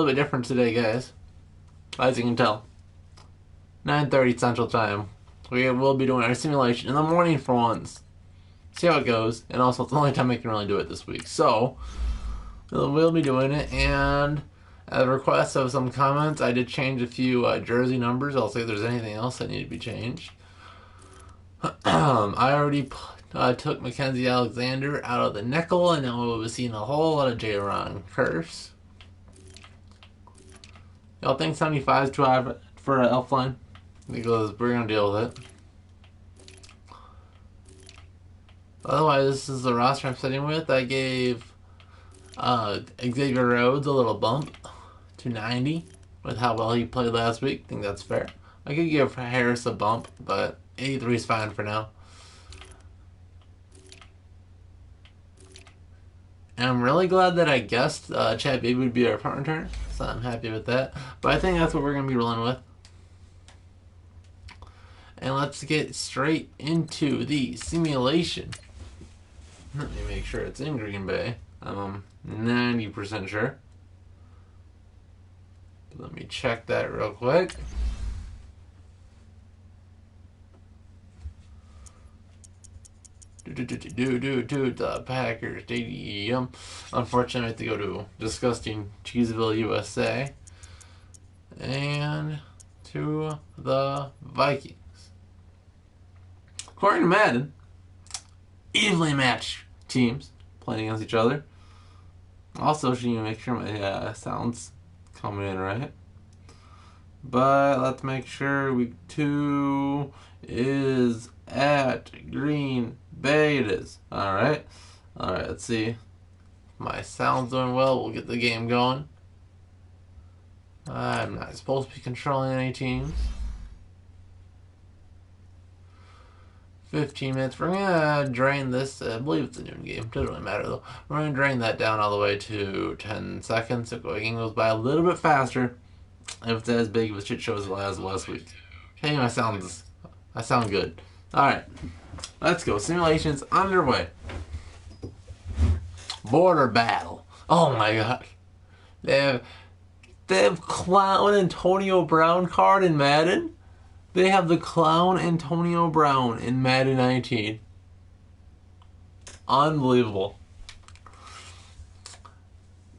little bit different today, guys. As you can tell. 9:30 Central Time. We will be doing our simulation in the morning for once. See how it goes. And also, it's the only time I can really do it this week. So, we'll be doing it. And at a request of some comments, I did change a few jersey numbers. I'll see if there's anything else that needed to be changed. I already took Mackenzie Alexander out of the nickel, and now we'll be seeing a whole lot of J-Ron Curse. Y'all think 75 is too high for an elf line? Because we're going to deal with it. Otherwise, this is the roster I'm sitting with. I gave Xavier Rhodes a little bump to 90 with how well he played last week. I think that's fair. I could give Harris a bump, but 83 is fine for now. And I'm really glad that I guessed Chad Beebe would be our punt returner, so I'm happy with that. But I think that's what we're going to be rolling with. And let's get straight into the simulation. Let me make sure it's in Green Bay. I'm 90% sure. Let me check that real quick. The Packers Stadium. Unfortunately, I have to go to disgusting Cheeseville, USA. And to the Vikings. According to Madden, evenly matched teams playing against each other. Also, should you make sure my sound's coming in right. But let's make sure week 2 is at Green Bay. It is. Alright, let's see. My sound's doing well. We'll get the game going. I'm not supposed to be controlling any teams. 15 minutes. We're going to drain this. I believe it's a noon game. Doesn't really matter, though. We're going to drain that down all the way to 10 seconds. So the game goes by a little bit faster if it's as big of a shit show as it was last week. Okay, I sound good. Alright. Let's go. Simulation's underway. Border battle. Oh my god. They have Clown Antonio Brown card in Madden. They have the Clown Antonio Brown in Madden 19. Unbelievable.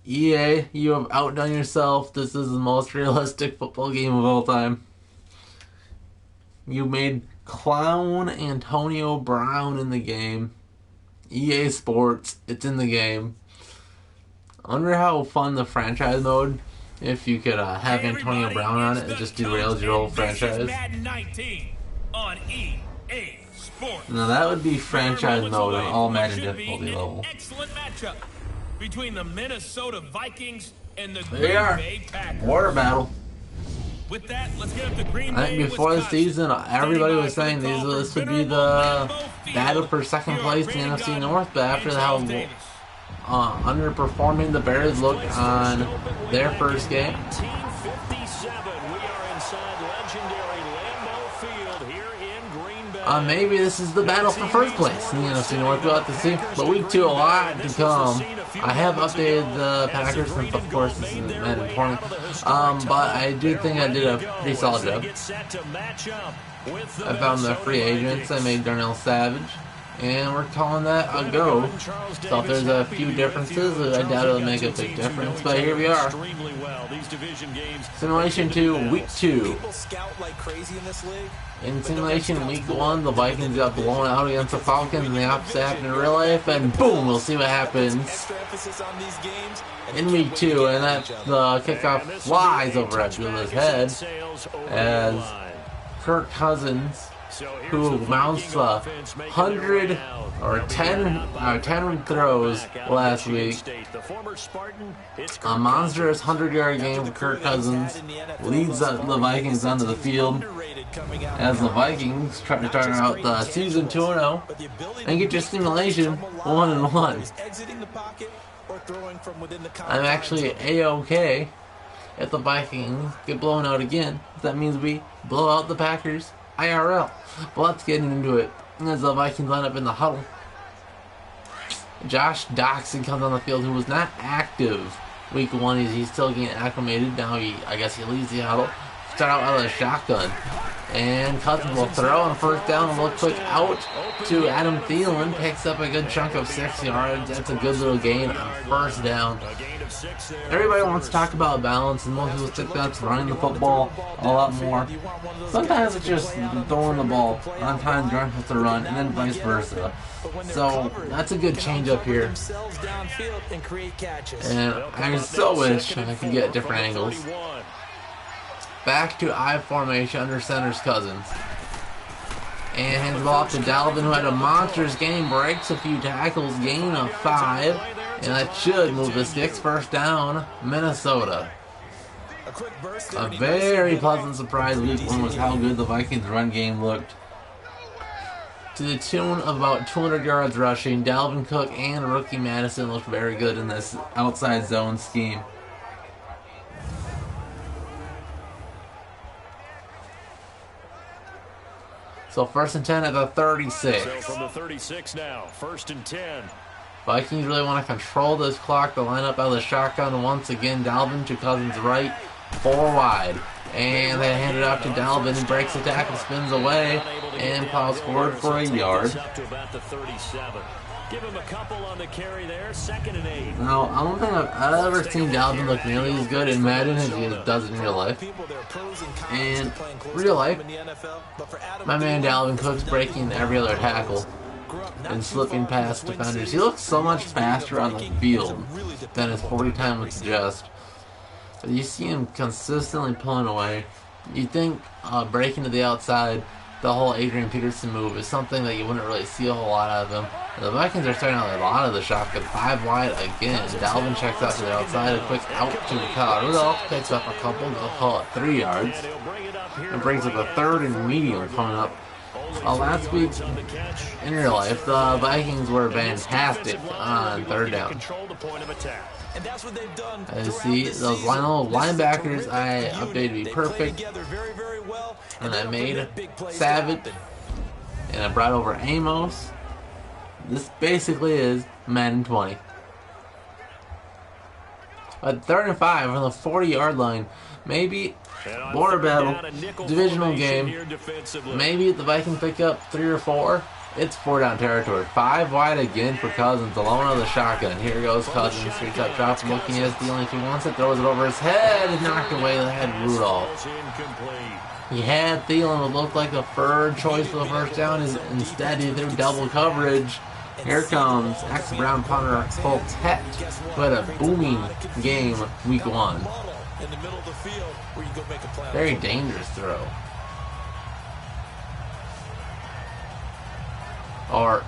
EA, you have outdone yourself. This is the most realistic football game of all time. You made Clown Antonio Brown in the game. EA Sports, it's in the game. I wonder how fun the franchise mode, if you could have Antonio Brown on it, it just derails your whole franchise. Madden 19 on EA Sports. Now that would be franchise mode on all Madden difficulty level. Excellent matchup between the Minnesota Vikings and the There Green you are. Bay Packers. Border battle. With that, let's get up to Green I Bay. think before the season, everybody was saying this would be the battle for second place in the NFC North, but after how underperforming the Bears looked on their first game. 1957, we are inside legendary Lambeau Field here in Green Bay. Maybe this is the battle for first place in the NFC North. We'll have to see. But week 2, a lot to come. I have updated the Packers since, of course, this is Madden 20. But I do think I did a pretty solid job. I found the free agents. I made Darnell Savage. And we're calling that a go. So if there's a few differences, I doubt it'll make a big difference. But here we are. Simulation 2, week 2. In Simulation week 1, the Vikings got blown out against the Falcons, and the opposite happened in real life, and boom, we'll see what happens in week 2. And that the kickoff flies over Abdullah's head as Kirk Cousins, who mounts 100 or 10 throws last week. A monstrous 100-yard game for Kirk Cousins leads the Vikings onto the field as the Vikings try to start out the season 2-0 and get your simulation 1-1. I'm actually A-OK if the Vikings get blown out again. That means we blow out the Packers IRL. But let's get into it. As the Vikings line up in the huddle, Josh Doxson comes on the field, who was not active week 1, he's still getting acclimated. Now I guess he leads the huddle. Start out of the shotgun. And Cousins will throw on first down and look quick out to Adam Thielen. Picks up a good chunk of 6 yards. That's a good little gain on first down. Everybody wants to talk about balance, and most people think that's running the football a lot more. Sometimes it's just throwing the ball on time, Jordan with the run, and then vice versa. So that's a good change up here. And I so wish I could get different angles. Back to I formation under center's Cousins. And hands the ball off to Dalvin, who had a monstrous game, breaks a few tackles, gain of 5. And that should move the sticks. First down, Minnesota. A very pleasant surprise week 1 was how good the Vikings run game looked. To the tune of about 200 yards rushing, Dalvin Cook and rookie Madison looked very good in this outside zone scheme. So 1st and 10 at the 36. So from the 36 now, 1st and 10. Vikings really want to control this clock. They line up out of the shotgun once again. Dalvin to Cousins right, 4 wide. And they hand it off to Dalvin. He breaks the tackle, spins away, and plows forward for a yard. Up to about the 37. Give him a couple on the carry there, 2nd and 8. Now, I don't think I've ever seen Dalvin look nearly as good in Madden as he does in real life. And real life, my man Dalvin Cook's breaking every other tackle and slipping past defenders. He looks so much faster on the field than his 40 time would suggest. You see him consistently pulling away. You think breaking to the outside, the whole Adrian Peterson move, is something that you wouldn't really see a whole lot out of him. The Vikings are starting out a lot of the shotgun, 5 wide again. Dalvin checks out to the outside, a quick out to Kyle Rudolph, picks up a couple, they'll call it 3 yards, and brings up a 3rd and medium coming up. Last week, in real life, the Vikings were fantastic on 3rd down. I see those linebackers I updated to be perfect, and I made Savage, and I brought over Amos. This basically is Madden 20. At 3rd and 5 on the 40-yard line, maybe border battle, divisional game, maybe the Vikings pick up 3 or 4. It's 4-down territory. 5 wide again for Cousins, alone on the shotgun. Here goes Cousins, 3-top drop, looking at the only if he wants it, throws it over his head, and knocked away the head Rudolph. He had Thielen, would look like the 3rd choice for the first down. Instead, he threw double coverage. Here comes ex-Brown punter Coltette, who had a booming game week 1. Very dangerous throw. Or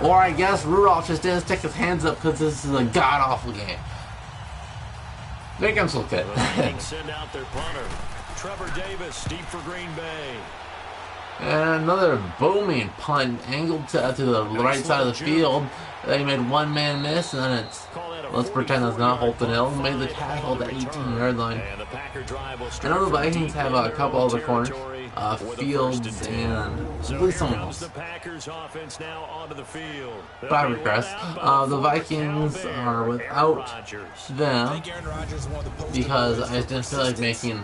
I guess Rudolph just didn't stick his hands up because this is a god-awful game. There comes Coltette. Send out their punter. Trevor Davis, deep for Green Bay. And another booming punt angled to the right side of the field. They made one man miss, and then let's pretend that's not Holton Hill. Made the tackle at the 18-yard line. I know the Vikings have a couple other corners, Fields and I believe someone else. But I regress. The Vikings are without them because I just didn't feel like making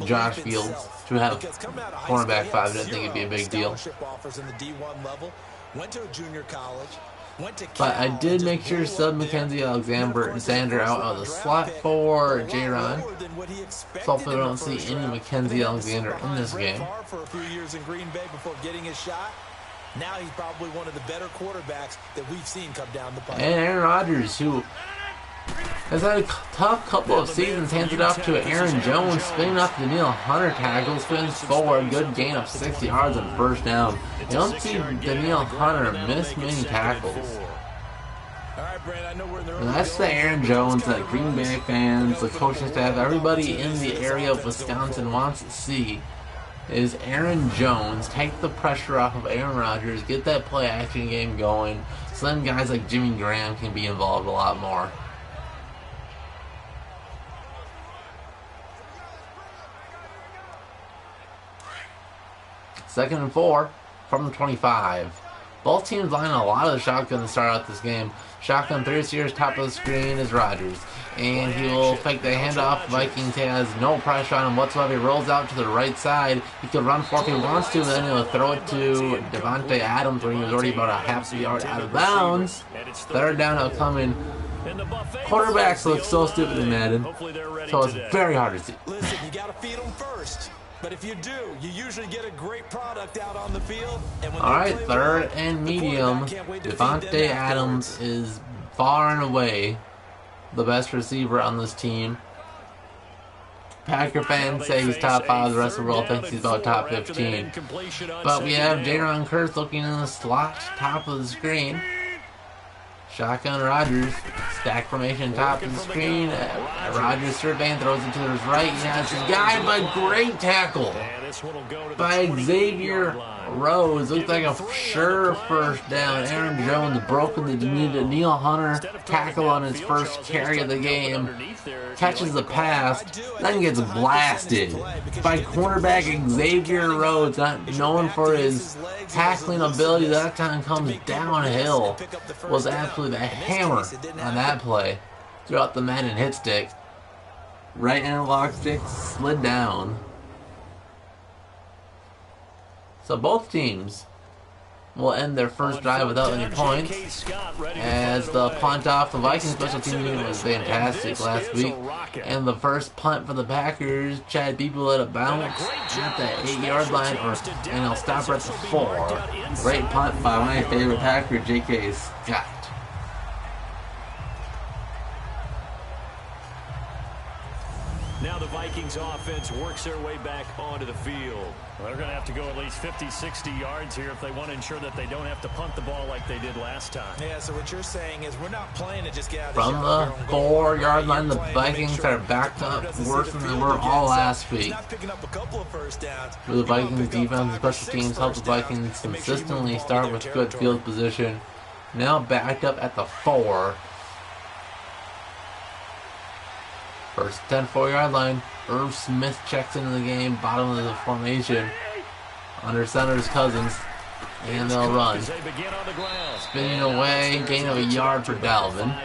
Josh Fields to have cornerback 5. I didn't think it'd be a big deal. But I did make sure to sub Mackenzie Alexander out of the slot for J-Ron. So hopefully we don't see any Mackenzie Alexander in this game. Now he's probably one of the better quarterbacks that we've seen come down the pipe. And Aaron Rodgers, who has had a tough couple of seasons, hands it off to Aaron Jones, spinning off the Danielle Hunter tackle, spins forward, good gain of 6 yards on first down. You don't see Danielle Hunter miss many tackles. And that's the Aaron Jones that Green Bay fans, the coaching staff, everybody in the area of Wisconsin wants to see. Is Aaron Jones take the pressure off of Aaron Rodgers, get that play action game going, so then guys like Jimmy Graham can be involved a lot more. Second and 4 from the 25. Both teams line a lot of the shotgun to start out this game. Shotgun 3 receivers, top of the screen is Rodgers. And he will fake the handoff. Vikings has no pressure on him whatsoever. He rolls out to the right side. He could run for if he wants to, and then he'll throw it to Devontae Adams when he was already about a half a yard out of bounds. Third down upcoming. Quarterbacks look so stupid in Madden, so it's very hard to see. Listen, you got to feed them first. But if you do, you usually get a great product out on the field. Alright, third and medium. Devontae Adams is far and away the best receiver on this team. Packer fans say he's top 5. The rest of the world thinks he's about top 15. But we have Jaron Curse looking in the slot, top of the screen. Shotgun Rodgers, stack formation top of the screen. Rodgers surveying, throws it to his right. He has his guy, but great tackle by Xavier Rhodes. Looks like a sure first down. Aaron Jones broken the Neil Hunter tackle on his first carry of the game. Catches the pass, then gets blasted by cornerback Xavier Rhodes, not known for his tackling ability. That time comes downhill. Was absolutely the hammer on that play. Throughout the Madden hit stick. Right analog stick slid down. So both teams will end their first drive without any points, as the punt off the Vikings special team unit was fantastic last week, and the first punt for the Packers, Chad Beeble let it bounce at the 8-yard line, and he'll stop at the 4. Great punt by my favorite Packer, J.K. Scott. Now the Vikings offense works their way back onto the field. Well, they're going to have to go at least 50, 60 yards here if they want to ensure that they don't have to punt the ball like they did last time. Yeah, so what you're saying is we're not playing to just get out of From the 4-yard line, the Vikings are backed up worse than they were all last week. With the Vikings defense and special teams help the Vikings consistently start with good field position. Now backed up at the 4. First 10, 4-yard line. Irv Smith checks into the game, bottom of the formation. Under center's Cousins. And they'll run. Spinning away, gain of a yard for Dalvin.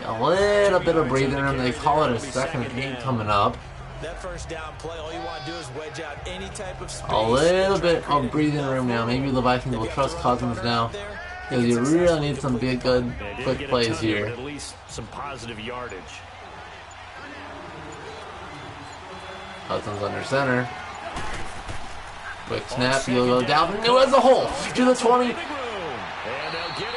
A little bit of breathing room. They call it a 2nd and 8 coming up. That first down play, all you want to do is wedge out any type of space. A little bit of breathing room now. Maybe the Vikings will trust Cousins now, because you really need some big, good, quick plays here. At least some positive yardage. Cousins under center. Quick snap, you'll go Dalvin new as a hole to the 20.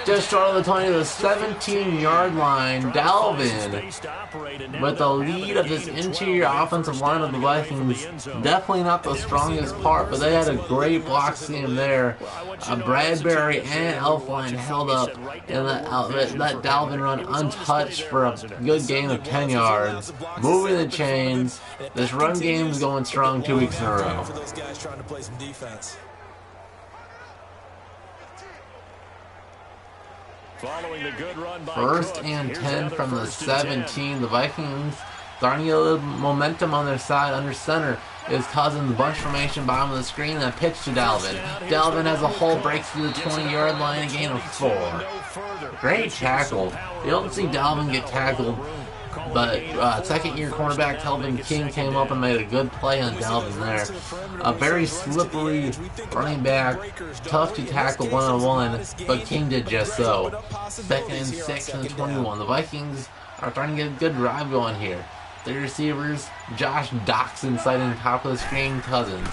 Just short of the 20 to the 17-yard line. Dalvin with the lead of this interior offensive line of the Vikings. Definitely not the strongest part, but they had a great block scheme there. Bradbury and Elfline held up and let Dalvin run untouched for a good gain of 10 yards. Moving the chains. This run game is going strong 2 weeks in a row. First and 10 from the 17. The Vikings starting to get a little momentum on their side. Under center is Cousins, bunch formation, bottom of the screen, and a pitch to Dalvin. Dalvin has a hole, breaks through the 20-yard line, a gain of 4. Great tackle. You don't see Dalvin get tackled, but second-year cornerback Telvin King came up and made a good play on Dalvin there. A very slippery running back, tough to tackle one-on-one, but King did just so. 2nd and 6 and 21. The Vikings are starting to get a good drive going here. The receivers, Josh Doxson sighting top of the screen, Cousins.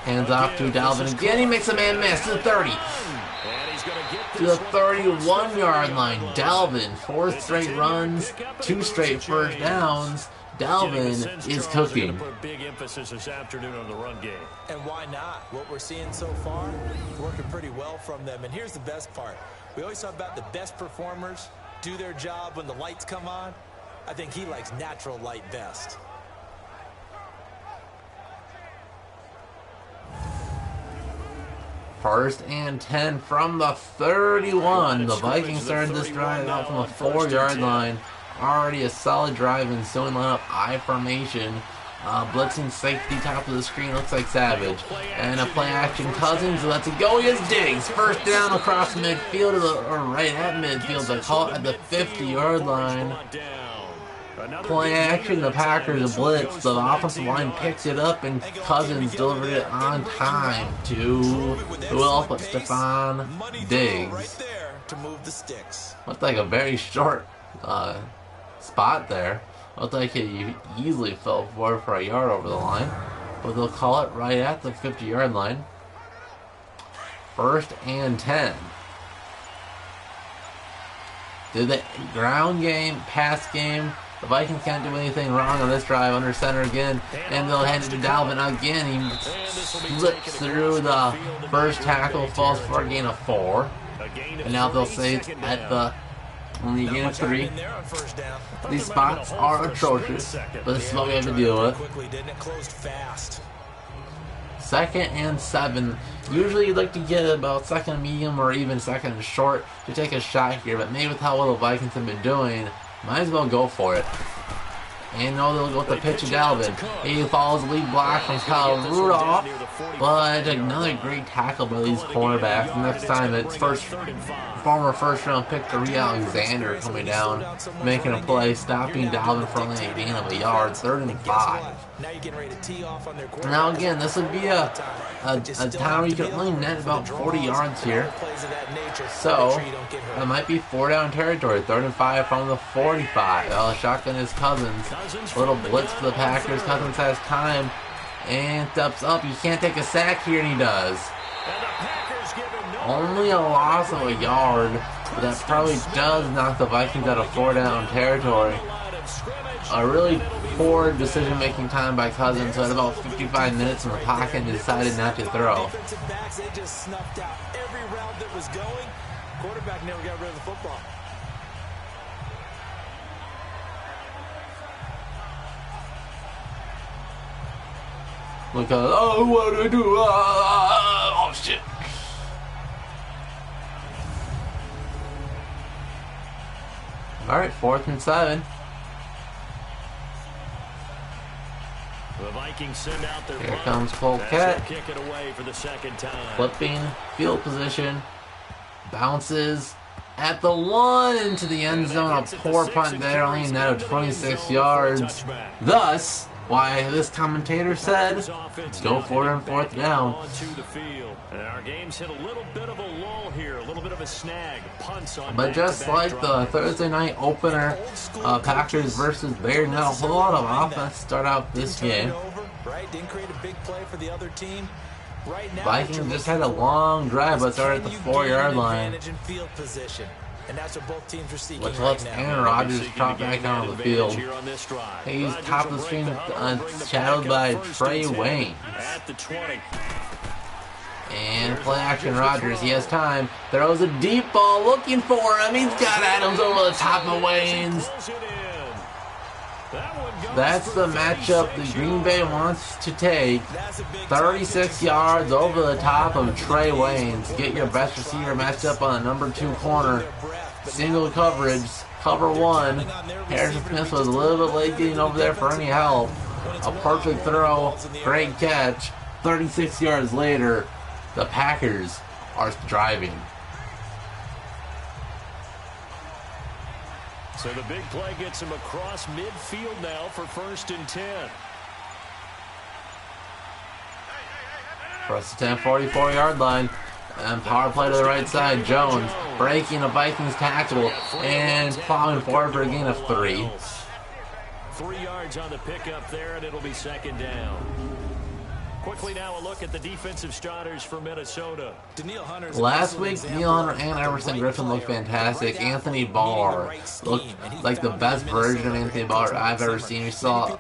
Hands off to Dalvin again, he makes a man miss to the 30. To the 31-yard line, Dalvin, 4 straight runs, 2 straight first downs. Dalvin is cooking. Big emphasis this afternoon on the run game. And why not? What we're seeing so far, working pretty well from them. And here's the best part. We always talk about the best performers do their job when the lights come on. I think he likes natural light best. First and 10 from the 31. The Vikings started this drive out from the 4-yard line. Already a solid drive and still in lineup I formation. blitzing safety top of the screen, looks like Savage. And a play action Cousins lets it go. Here's Diggs. First down across midfield, or right at midfield. They call it at the 50-yard line. Play action, the Packers blitz. The offensive line picked it up, and Cousins delivered it on time to who else but Stephon Diggs. Looked like a very short spot there. Looked like he easily fell forward for a yard over the line, but they'll call it right at the 50-yard line. 1st and 10. Did the ground game, pass game. The Vikings can't do anything wrong on this drive. Under center again, and they'll hand it to Dalvin again. He slips through the first tackle, falls for a gain of 4. And now they'll say it's at the only gain of 3. These spots are atrocious, but this is what we have to deal with. 2nd and 7. Usually you'd like to get about 2nd and medium or even 2nd and short to take a shot here, but maybe with how well the Vikings have been doing, might as well go for it. And no, they'll go with the pitch of Dalvin. He follows the lead block from Kyle Rudolph, but another great tackle by these cornerbacks. Next time it's former first-round pick Tariq Alexander coming down, making a play, stopping Dalvin for only a gain of a yard. 3rd and 5. Now again, this would be a time where you can only net about 40 yards here. So it might be 4-down territory. 3rd and 5 from the 45. Shotgun is Cousins. Little blitz for the Packers. Cousins has time and steps up. You can't take a sack here, and he does. Only a loss of a yard, but that probably does knock the Vikings out of 4-down territory. A really poor decision-making time by Cousins. So at about 55 minutes in the pocket, and decided not to throw. They just snuffed out every route that was going. Quarterback never got rid of the football. Look at oh, what do I do? Oh shit! All right, 4th and 7. The Vikings send out their Here comes Colcat. Kick it away for the 2nd time. Flipping field position, bounces at the 1 into the end zone. A poor punt there, only a net of 26 yards. Thus, why this commentator said, let's go for it on 4th down. And our game's hit a little bit of a lull here, a little bit of a snag. Punts on But just like the Thursday night opener, Packers versus Bears, not a whole lot of offense start out this game. Vikings just had a long drive, but started at the 4-yard line, which lets Aaron Rodgers drop back down the field. He's top of the screen, shadowed by Trey Wayne. And play action Rodgers, he has time, throws a deep ball, looking for him, he's got Adams over the top of Waynes. That's the matchup that Green Bay wants to take. 36 yards over the top of Trey Waynes. Get your best receiver matched up on the number 2 corner. Single coverage, cover 1. Harrison Smith was a little bit late getting over there for any help. A perfect throw, great catch. 36 yards later, the Packers are driving. So the big play gets him across midfield now for 1st and 10. Across the 10, 44-yard line. And power play to the right side. Jones breaking a Vikings tackle and plowing forward for a gain of 3. 3 yards on the pickup there, and it'll be 2nd down. Quickly now a look at the defensive starters for Minnesota. Last week, Danielle Hunter and Everson Griffin looked fantastic. Anthony Barr looked like the best version of Anthony Barr I've ever seen. We saw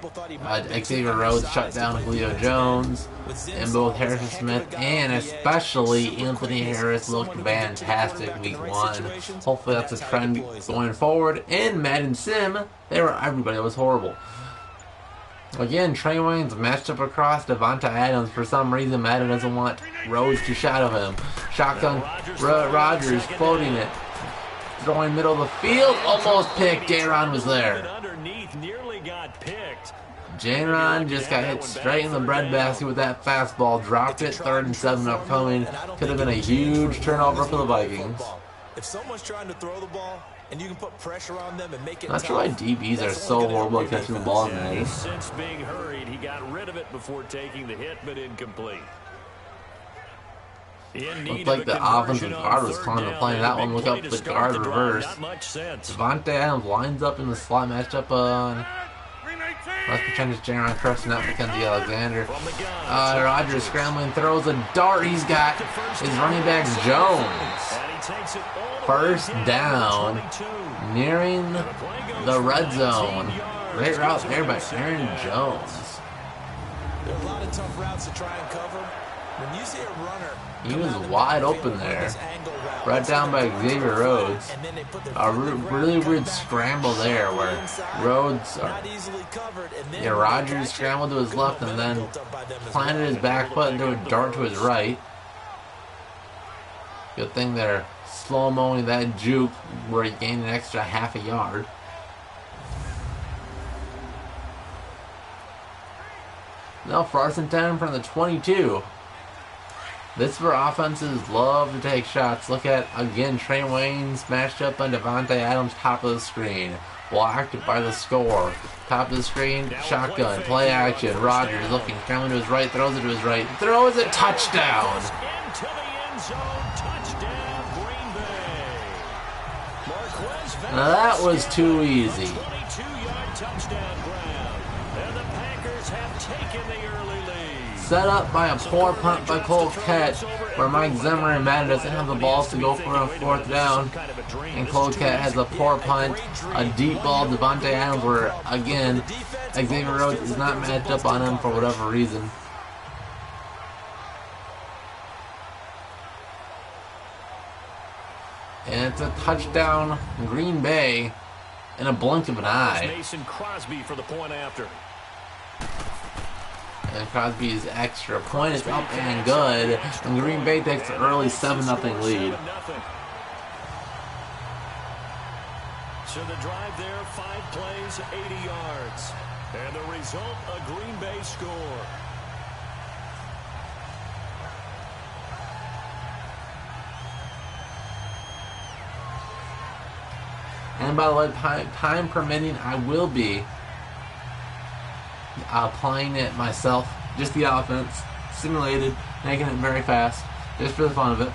Xavier Rhodes shut down Julio Jones, and both Harrison Smith and especially Anthony Harris looked fantastic week 1. Hopefully that's a trend going forward. In Madden Sim, everybody was horrible. Again, Trey Wayne's matched up across Devonta Adams. For some reason, Madden doesn't want Rhodes to shadow him. Shotgun, Rodgers floating it. Throwing middle of the field, almost picked. Aaron was there. Underneath, nearly got picked. Jaron just got hit straight in the breadbasket with that fastball. Dropped it. 3rd and 7 upcoming. Could have been a huge turnover for the Vikings. If someone's trying to throw the ball and you can put pressure on them and make it Not sure why DBs are so horrible at catching the ball in Since being hurried, he got rid of it before taking the hit, but incomplete. Looked like the offensive guard was contemplating that one. Look up the guard reverse. Devontae Adams lines up in the slot matchup on. Let's pretend it's Jaron Crest, not Mackenzie Alexander. Rodgers scrambling, throws a dart. He's got his running back Jones. 1st down, nearing the red zone. Great route there by Aaron Jones. There are a lot of tough routes to try and cover. When you see a runner, he was wide open there. Right down by Xavier Rhodes. A really weird scramble there where Rhodes, Rodgers scrambled to his left and then planted his back foot and threw a dart to his right. Good thing they're slow-moing that juke where he gained an extra half a yard. Now 1st and 10 from the 22. This is where offenses love to take shots. Look at, again, Trey Waynes matched up on Devontae Adams, top of the screen. Blocked by the score. Top of the screen, shotgun, play action. Rodgers looking, scrambling to his right, throws it to his right. Throws it, touchdown! Into the end zone, touchdown, Green Bay. Now that was too easy. 22-yard touchdown ground. And the Packers have taken the early lead. Set up by a poor punt by Cole Kett, where Mike Zimmer and Madden doesn't have the balls to go for a 4th down. And Cole Kett has a poor punt, a deep ball to Devontae Adams, where, again, Xavier Rhodes is not matched up on him for whatever reason. And it's a touchdown, Green Bay, in a blink of an eye. Mason Crosby for the point after. And Crosby's extra point is up and good. And Green Bay takes the early 7-0 lead. So the drive there, 5 plays, 80 yards. And the result, a Green Bay score. And by the way, time permitting, I will be applying it myself, just the offense, simulated, making it very fast, just for the fun of it,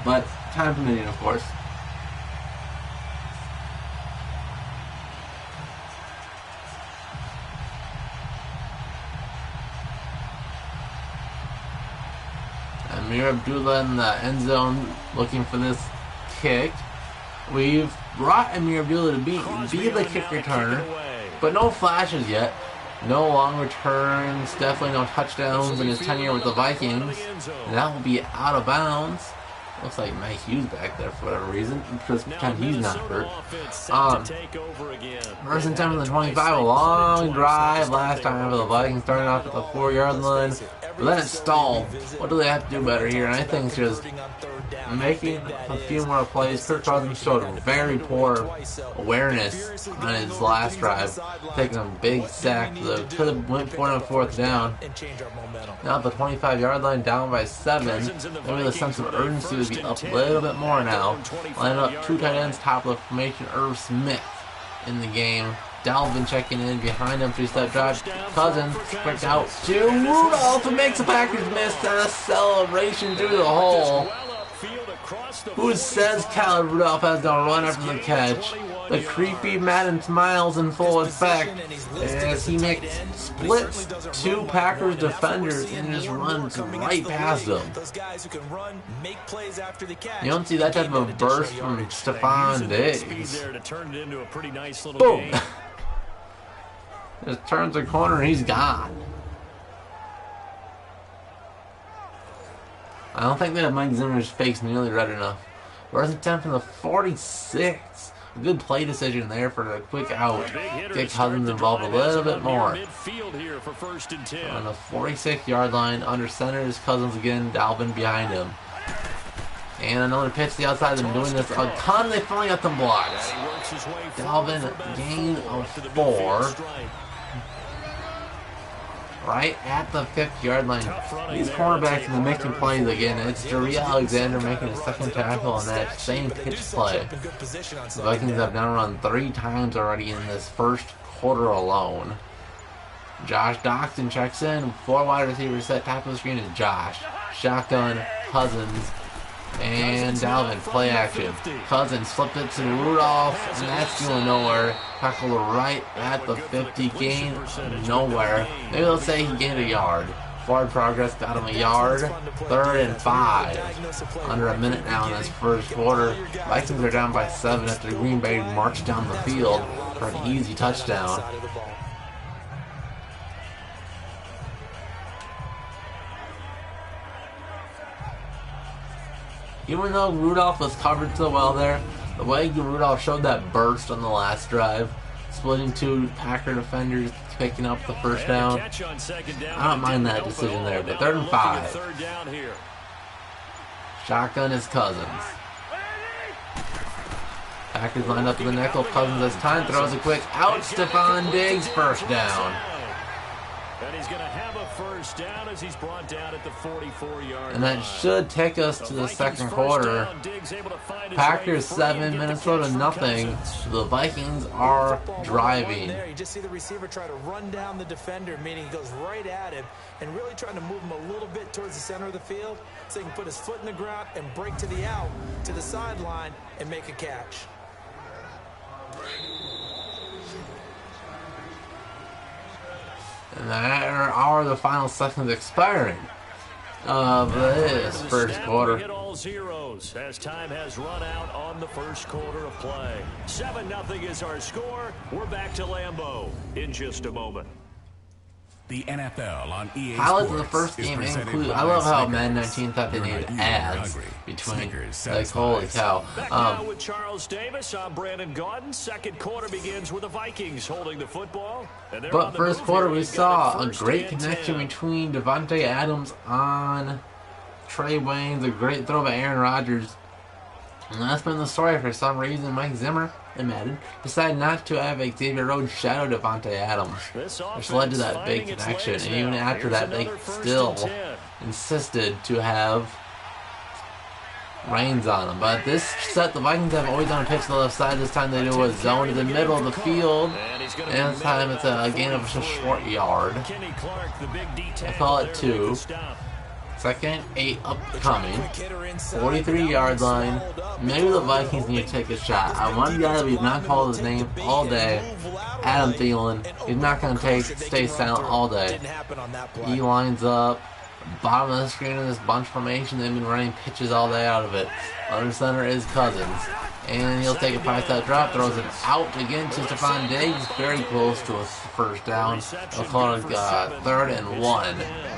but time permitting, of course. Amir Abdullah in the end zone looking for this kick. We've brought Amir Abdullah to be the kick returner, but no flashes yet. No long returns, definitely no touchdowns in his tenure with the Vikings. And that will be out of bounds. Looks like Mike Hughes back there for whatever reason. Just pretend he's not hurt. 1st and 10 from the 25. A long drive last time for the Vikings, starting off at the 4-yard line. But then it stalled. What do they have to do better here? And I think it's just making a few more plays. Kirk Cousins showed very poor awareness on his last drive, taking a big sack. Could have went for it on 4th down. Now at the 25-yard line, down by 7. Maybe the sense of urgency would be up a little bit more now. Line up 2 tight ends, top of the formation. Irv Smith in the game. Dalvin checking in behind him, 3-step drive. Cousins quick out to Rudolph, who makes the Packers miss, and a celebration through the hole. Who says Caleb Rudolph has no run after the catch? The creepy Madden smiles in full effect as he splits 2 Packers defenders and just runs right past them. You don't see that type of burst from Stephon Diggs. Boom! Just turns the corner and he's gone. I don't think that Mike Zimmer's fake's nearly red enough. 1st and 10 from the 46. A good play decision there for the quick out. Get Cousins involved a little bit more. On the 46-yard line, under center is Cousins again, Dalvin behind him. And another pitch to the outside. They've been doing this a ton. They finally got some blocks. Dalvin, gain of 4. right at the 50-yard line. These cornerbacks have been making plays again. It's Jerry Alexander making a second tackle on that same pitch play. The Vikings have now run 3 times already in this first quarter alone. Josh Doctson checks in. 4 wide receivers set. Top of the screen is Josh. Shotgun, Cousins, and Dalvin. Play action. Cousins flipped it to Rudolph, and that's going nowhere. Tackled right at the 50. Gain nowhere. Maybe they'll say he gained a yard. Forward progress got him a yard. 3rd and 5. Under a minute now in this first quarter. Vikings are down by 7 after Green Bay marched down the field for an easy touchdown. Even though Rudolph was covered so well there, the way Rudolph showed that burst on the last drive, splitting 2 Packer defenders, picking up the first down, I don't mind that decision there, but 3rd and 5. Shotgun is Cousins. Packers lined up in the nickel. Cousins has time, throws it quick out. Stephon Diggs, first down. And he's going to have a first down as he's brought down at the 44-yard line. And that should take us to the second quarter. Packers 7, Minnesota nothing. The Vikings are driving. You just see the receiver try to run down the defender, meaning he goes right at him and really trying to move him a little bit towards the center of the field so he can put his foot in the ground and break to the out, to the sideline, and make a catch. And there are the final seconds expiring of this first quarter. Hit all zeros as time has run out on the first quarter of play. 7-0 is our score. We're back to Lambeau in just a moment. The NFL on EA Highlights of the Sports first is game presented include, by I love how Snickers. Madden 19 thought they needed You're not ads hungry. between, Snickers like, holy satisfies. cow. Back now with Charles Davis. I'm Brandon Gaudin. Second quarter begins with the Vikings holding the football. And they're on But the first move quarter here. we They've got saw a it first great and connection 10. between Devontae Adams on Trey Waynes, a great throw by Aaron Rodgers. And that's been the story. For some reason, Mike Zimmer and Madden decided not to have Xavier Rhodes shadow Devontae Adams, which led to that big connection. And even after that, they still insisted to have Reigns on him. But this set, the Vikings have always done a pitch to the left side. This time they do a zone to the middle of the field. And this time it's a gain of a short yard. I call it 2. Second, 8 upcoming. 43-yard line. Maybe the Vikings need to take a shot. I want a guy that we've not called his name all day. Adam Thielen. He's not going to stay silent all day. He lines up. Bottom of the screen in this bunch formation. They've been running pitches all day out of it. Under center is Cousins. And he'll take a 5-step drop. Throws it out again to Stephon Diggs. Very close to a first down. They'll call it 3rd and 1.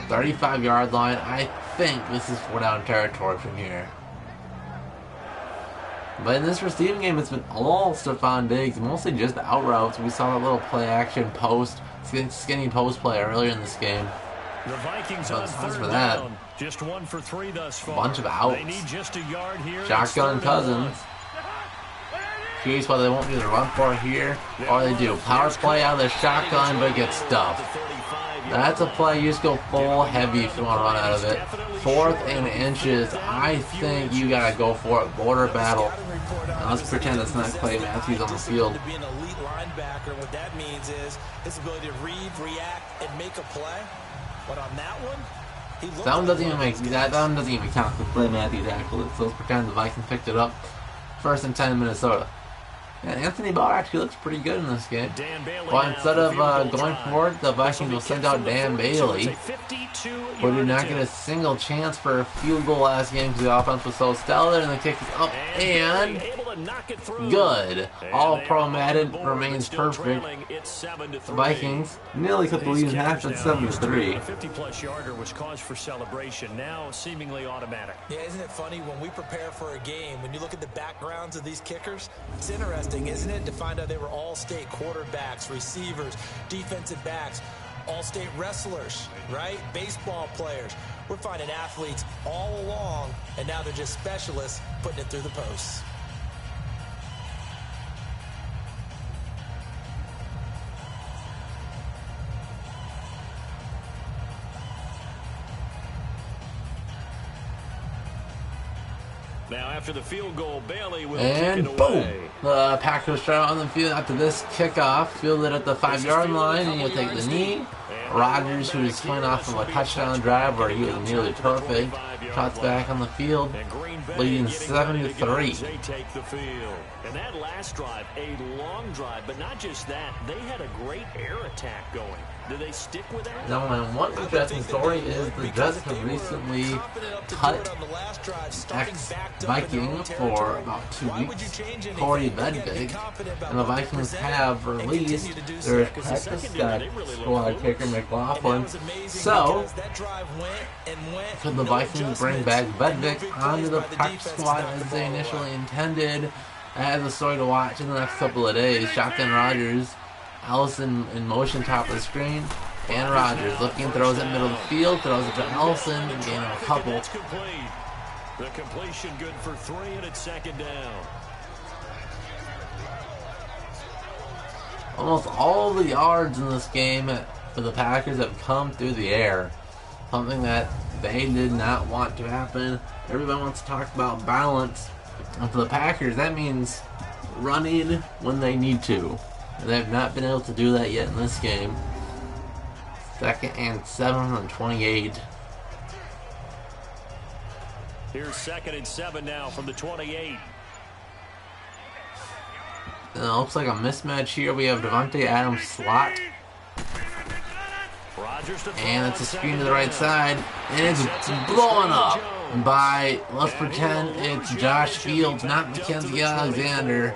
35-yard line. I think this is 4-down territory from here. But in this receiving game, it's been all Stephon Diggs, mostly just out routes. We saw that little play action post, skinny post play earlier in this game. The Vikings But on besides 3rd for that, down. Just 1 for 3 thus far. bunch of outs. They need just a yard here. Shotgun Cousins. Curious whether they won't do the run for it here, or they do. Power play out of the shotgun, but it gets stuffed. That's a play you just go full heavy if you want to run out of it. 4th and inches. I think you gotta go for it. Border battle. Now let's pretend it's not Clay Matthews on the field. To be an elite linebacker, what that means is his ability to read, react, and make a play. But on that one, he looks That one doesn't like even make that one doesn't even count for Clay Matthews actually. So let's pretend the Vikings picked it up. 1st and 10 in Minnesota. And Anthony Barr actually looks pretty good in this game. But instead of going for it, the Vikings will send out Dan Bailey, who did not get a single chance for a field goal last game because the offense was so stellar, and the kick is up and good. All-Pro Madden remains perfect. The Vikings nearly cut the lead in half at 7-3. A 50-plus yarder was cause for celebration, now seemingly automatic. Yeah, isn't it funny when we prepare for a game, when you look at the backgrounds of these kickers, it's interesting, isn't it, to find out they were all-state quarterbacks, receivers, defensive backs, all-state wrestlers, right? Baseball players. We're finding athletes all along, and now they're just specialists putting it through the posts. Now after the field goal, Bailey will And kick it boom! away. The Packers try on the field after this kickoff. Fielded at the 5-yard line, and he'll take the knee. Rodgers, who was coming off of a touchdown drive where he was nearly perfect, shots back on the field, leading 7-3. They take the field. And that last drive, a long drive, but not just that, they had a great air attack going. Do they stick with that? Now, one interesting story is the Jets have recently cut ex-Viking for about 2 weeks, Corey Bedvig, and the Vikings have released their practice squad kicker McLaughlin. So, could the Vikings bring back Bedvig onto the practice squad as they initially intended? That is a story to watch in the next couple of days. Shotgun Rodgers, Allison in motion top of the screen, and Rodgers looking, throws it middle of the field, throws it to Allison, and gain a couple. That's complete. The completion good for 3, and it's second down. Almost all the yards in this game for the Packers have come through the air. Something that they did not want to happen. Everybody wants to talk about balance. And for the Packers, that means running when they need to. They have not been able to do that yet in this game. 2nd and 7 on 28. Here's 2nd and 7 now from the 28. And it looks like a mismatch here. We have Devontae Adams slot. And it's a screen to the right side. And it's blowing up by, let's pretend it's Josh Fields, not Mackenzie Alexander.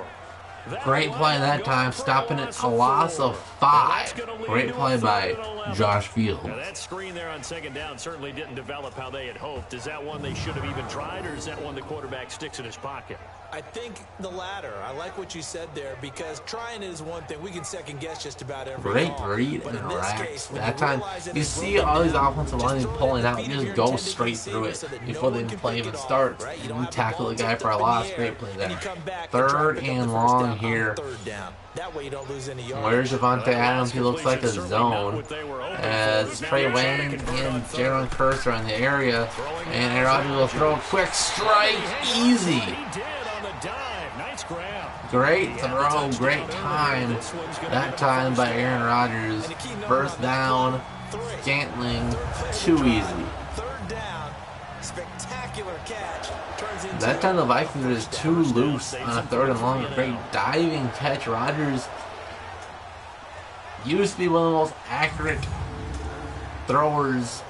Great play that time, stopping it a loss of 5. Great play by Josh Fields. Now that screen there on 2nd down certainly didn't develop how they had hoped. Is that one they should have even tried, or is that one the quarterback sticks in his pocket? I think the latter. I like what you said there, because trying is one thing. We can second guess just about every Great call. read But and in this rack. case, when That time, you see all these offensive linemen pulling out. You just go straight through it before the play even starts. And we tackle the guy for a loss. Great play there. 3rd and long here. That way you don't lose any yards. Where's Devontae Adams? He looks like a zone. As Trey Wayne and Jaron Curse are in the area. And Aaron Rodgers will throw a quick strike. Easy. Great throw, great time. That time by Aaron Rodgers. First down, Scantling, too easy. 3rd down, spectacular catch. That time the Vikings were just too loose on a 3rd and long. A great diving catch. Rodgers used to be one of the most accurate throwers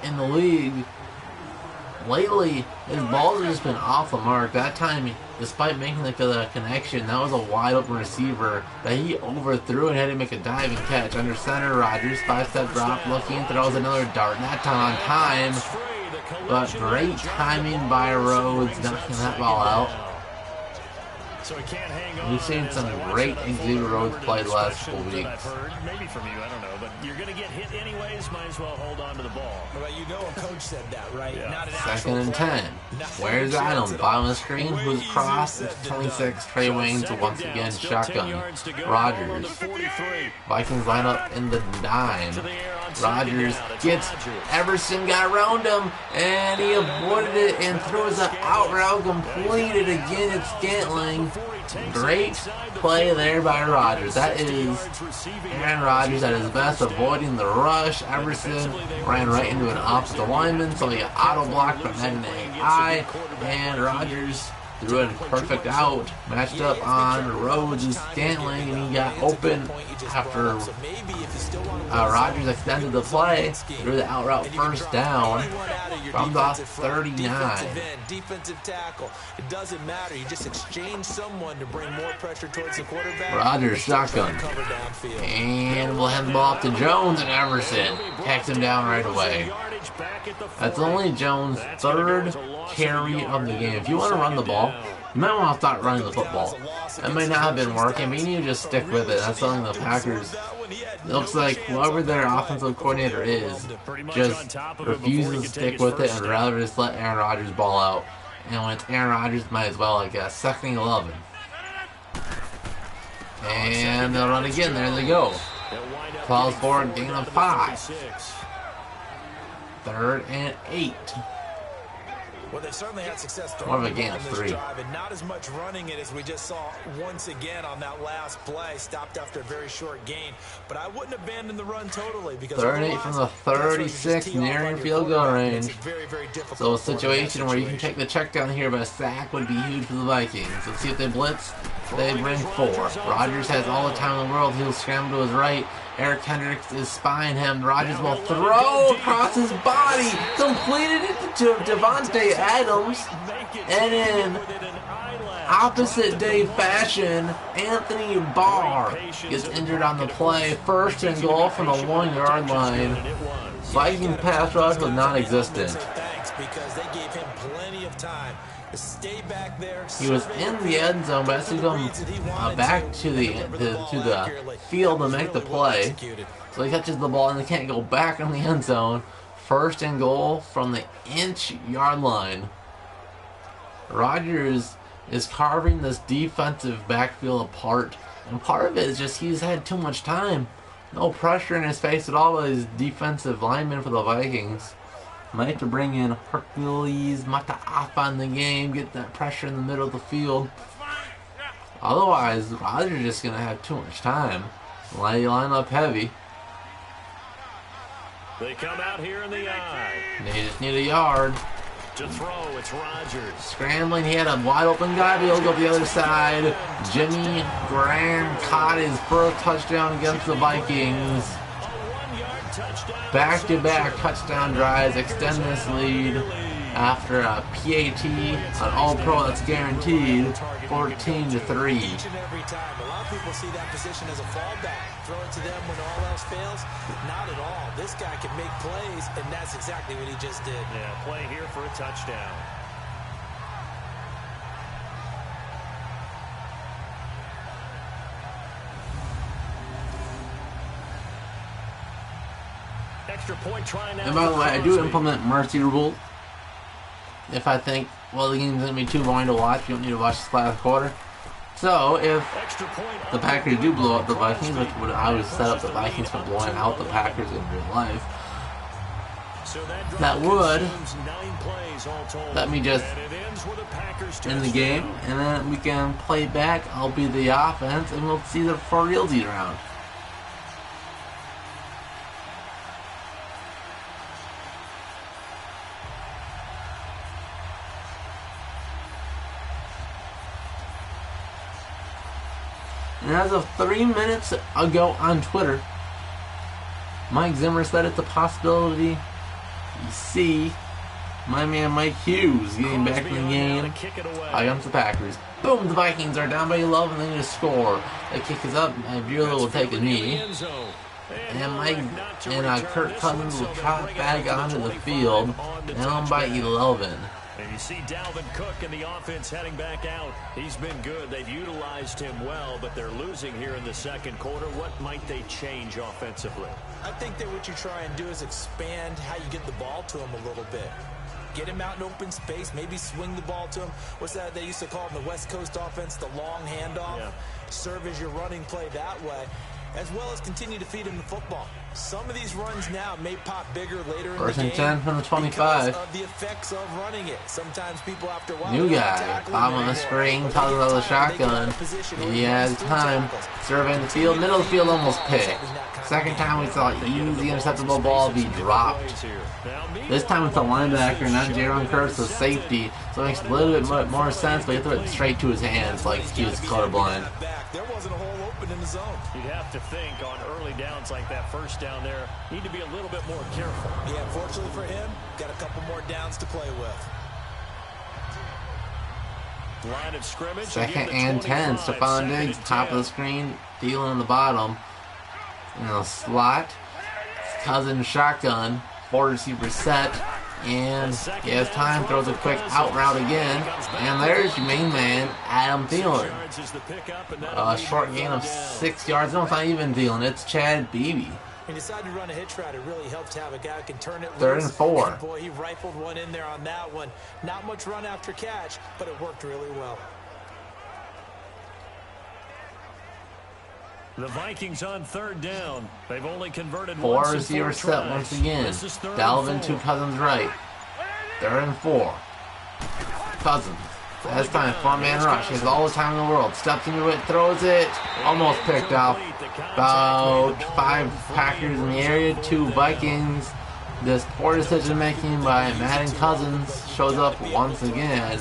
in the league. Lately, his balls have just been off the mark. That time, despite making the connection, that was a wide open receiver that he overthrew and had to make a diving catch. Under center, Rodgers, 5-step drop, looking, throws another dart. That time on time, but great timing by Rhodes, knocking that ball out. So he can't hang on. We've seen some great Xavier Rhodes play the last couple weeks. Maybe from you, I don't know, but you're going to get hit anyways. Might as well hold on to the ball. Well, you know a coach said that, right? Yeah. Not an 2nd and 10. Where's Adams? Bottom of the screen. Who's across? It's 26. Trey Wayne to once again shotgun. Rodgers. Vikings line up in the dime. Rodgers gets Everson, got around him, and he avoided it and throws an out route completed again. It's Scantling. Great play there by Rodgers. That is Aaron Rodgers at his best, avoiding the rush. Everson ran right into an offensive lineman, so he got auto blocked from Madden AI, and Rodgers threw a perfect out, matched up on Rhodes and Scantling, and he got open after Rodgers extended the play, threw the out route first down from the 39. Defensive tackle. It doesn't matter. You just exchange someone to bring more pressure towards the quarterback. Rodgers shotgun. And we'll hand the ball off to Jones, and Everson tacks him down right away. That's only Jones' 3rd carry of the game. If you want to run the ball, you might want to start running the football. It may not have been working, but you need to just stick with it. That's something the Packers, it looks like whoever their offensive coordinator is, just refuses to stick with it and rather just let Aaron Rodgers ball out. And when it's Aaron Rodgers, might as well, I guess. 2nd and 11. And they'll run again. There they go. Calls for a gain of 5. 3rd and 8. Well, they've certainly had success More of a throwing gain on of this 3. drive, and not as much running it as we just saw once again on that last play. Stopped after a very short gain, but I wouldn't abandon the run totally because 38 from the 36, nearing field goal range. Very, very difficult. So a situation where you can take the check down here, but a sack would be huge for the Vikings. Let's see if they blitz. They bring 4. Rodgers has all the time in the world. He'll scramble to his right. Eric Hendricks is spying him. Rodgers will throw across his body. Completed it to Devontae Adams. And in opposite day fashion, Anthony Barr gets injured on the play. First and goal from the 1-yard line. Vikings pass rush was non-existent. Because they gave him plenty of time to stay back there. He was in the end zone, but as he comes back to the field to make the play, so he catches the ball and they can't go back in the end zone. First and goal from the inch-yard line. Rodgers is carving this defensive backfield apart, and part of it is just he's had too much time. No pressure in his face at all with his defensive lineman for the Vikings. Might have to bring in Hercules Mataafa in the game, get that pressure in the middle of the field. Otherwise, Rodgers is just going to have too much time. Line up heavy. They come out here in the eye. They just need a yard. To throw, it's Rodgers. Scrambling, he had a wide open guy, but he'll go to the other side. Jimmy Graham caught his first touchdown against the Vikings. Back-to-back touchdown drives extend this lead after a PAT, an All-Pro that's guaranteed, 14-3. Each and every time. A lot of people see that position as a fallback. Throw it to them when all else fails. Not at all. This guy can make plays, and that's exactly what he just did. Yeah, play here for a touchdown. Extra point try now. And by the way, I do implement mercy rule. If I think, well, the game's going to be too boring to watch, you don't need to watch this last quarter. So, if the Packers do blow up the Vikings, which would always set up the Vikings for blowing out the Packers in real life, that would let me just end the game, and then we can play back. I'll be the offense, and we'll see the for realsies around. And as of 3 minutes ago on Twitter, Mike Zimmer said it's a possibility. You see my man Mike Hughes getting back in the game against the Packers. Boom, the Vikings are down by 11 and they need to score. The kick is up, and Bueller will take a knee. And Kirk Cousins will trot back onto the field, down by 11. And you see Dalvin Cook and the offense heading back out. He's been good. They've utilized him well, but they're losing here in the second quarter. What might they change offensively? I think that what you try and do is expand how you get the ball to him a little bit. Get him out in open space, maybe swing the ball to him. What's that they used to call in the West Coast offense, the long handoff? Yeah. Serve as your running play that way, as well as continue to feed him the football. Some of these runs now may pop bigger later in the game. First and 10 from the 25. Because of the effects of running it. Sometimes people after a while... New guy, bottom of the screen, top of the shotgun. He has time. Surveying the field, middle of the field, almost picked. Second time we saw easy interceptable ball be dropped. This time it's a linebacker, not Jaron Curse, the safety. So it makes a little bit more sense, but he threw it straight to his hands like he was colorblind. There wasn't a hole open in the zone. You'd have to think on early downs like that, first down there, need to be a little bit more careful. Yeah, fortunately for him, got a couple more downs to play with. Line of scrimmage. Second and 10. Stephon Diggs, top of the screen, Thielen on the bottom. In the slot, Cousins shotgun, 4 receivers set, and he has time, throws a quick out route again, and there's your main man, Adam Thielen. A short gain of 6 yards. No, it's not even Thielen, it's Chad Beebe. He decided to run a hitch route. It really helped to have a guy who can turn it loose. 3rd and 4. And boy, he rifled one in there on that one. Not much run after catch, but it worked really well. The Vikings on 3rd down. They've only converted 4 receivers set once again. Dalvin to Cousins right. 3rd and 4. Cousins. This time, 4-man rush. He has all the time in the world. Steps into it, throws it. Almost picked off. About 5 Packers in the area, 2 Vikings. This poor decision making by Madden Cousins shows up once again.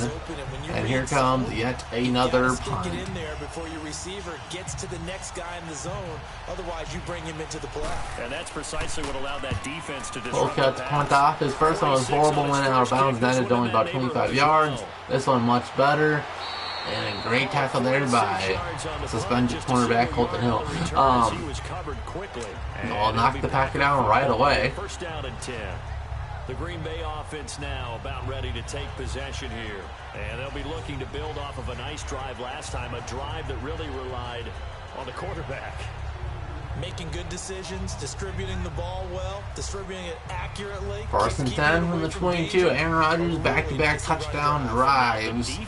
And here comes yet another punt. Get in there before your receiver gets to the next guy in the zone. Otherwise, you bring him into the play. And that's precisely what allowed that defense to Full cuts, punt off. His first one was horrible, went out of bounds, netted only about 25 yards. This one much better. And a great tackle there by suspended cornerback Colton Hill. Will knock the Packer down right away. First down and 10. The Green Bay offense now about ready to take possession here. And they'll be looking to build off of a nice drive last time, a drive that really relied on the quarterback. Making good decisions, distributing the ball well, distributing it accurately. First and 10 from the 22. Aaron Rodgers back-to-back touchdown drives.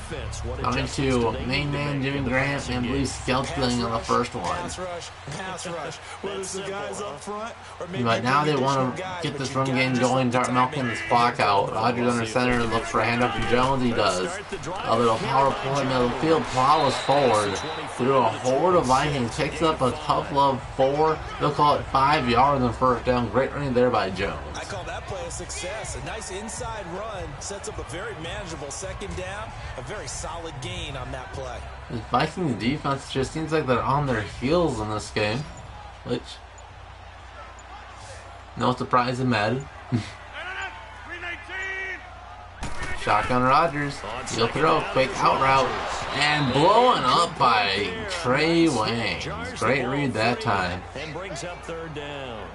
Coming to main man Jimmy Grant and Blue Skelton on the first one. Pass rush. Whether it's the guys up front or maybe But now they want to get this run game going, start milking this clock out. Rodgers under center, looks for a handoff to Jones. He does. A little power play, middle of the field, plows forward through a horde of Vikings. Picks up a tough love 4. They'll call it 5 yards on first down. Great running there by Jones. I call that play a success. A nice inside run sets up a very manageable second down. A very solid gain on that play. The Vikings defense just seems like they're on their heels in this game, which no surprise in Madden. Shotgun Rodgers. He'll throw a quick out route and blowing up by Trey Waynes. Great read that time. And brings up third down.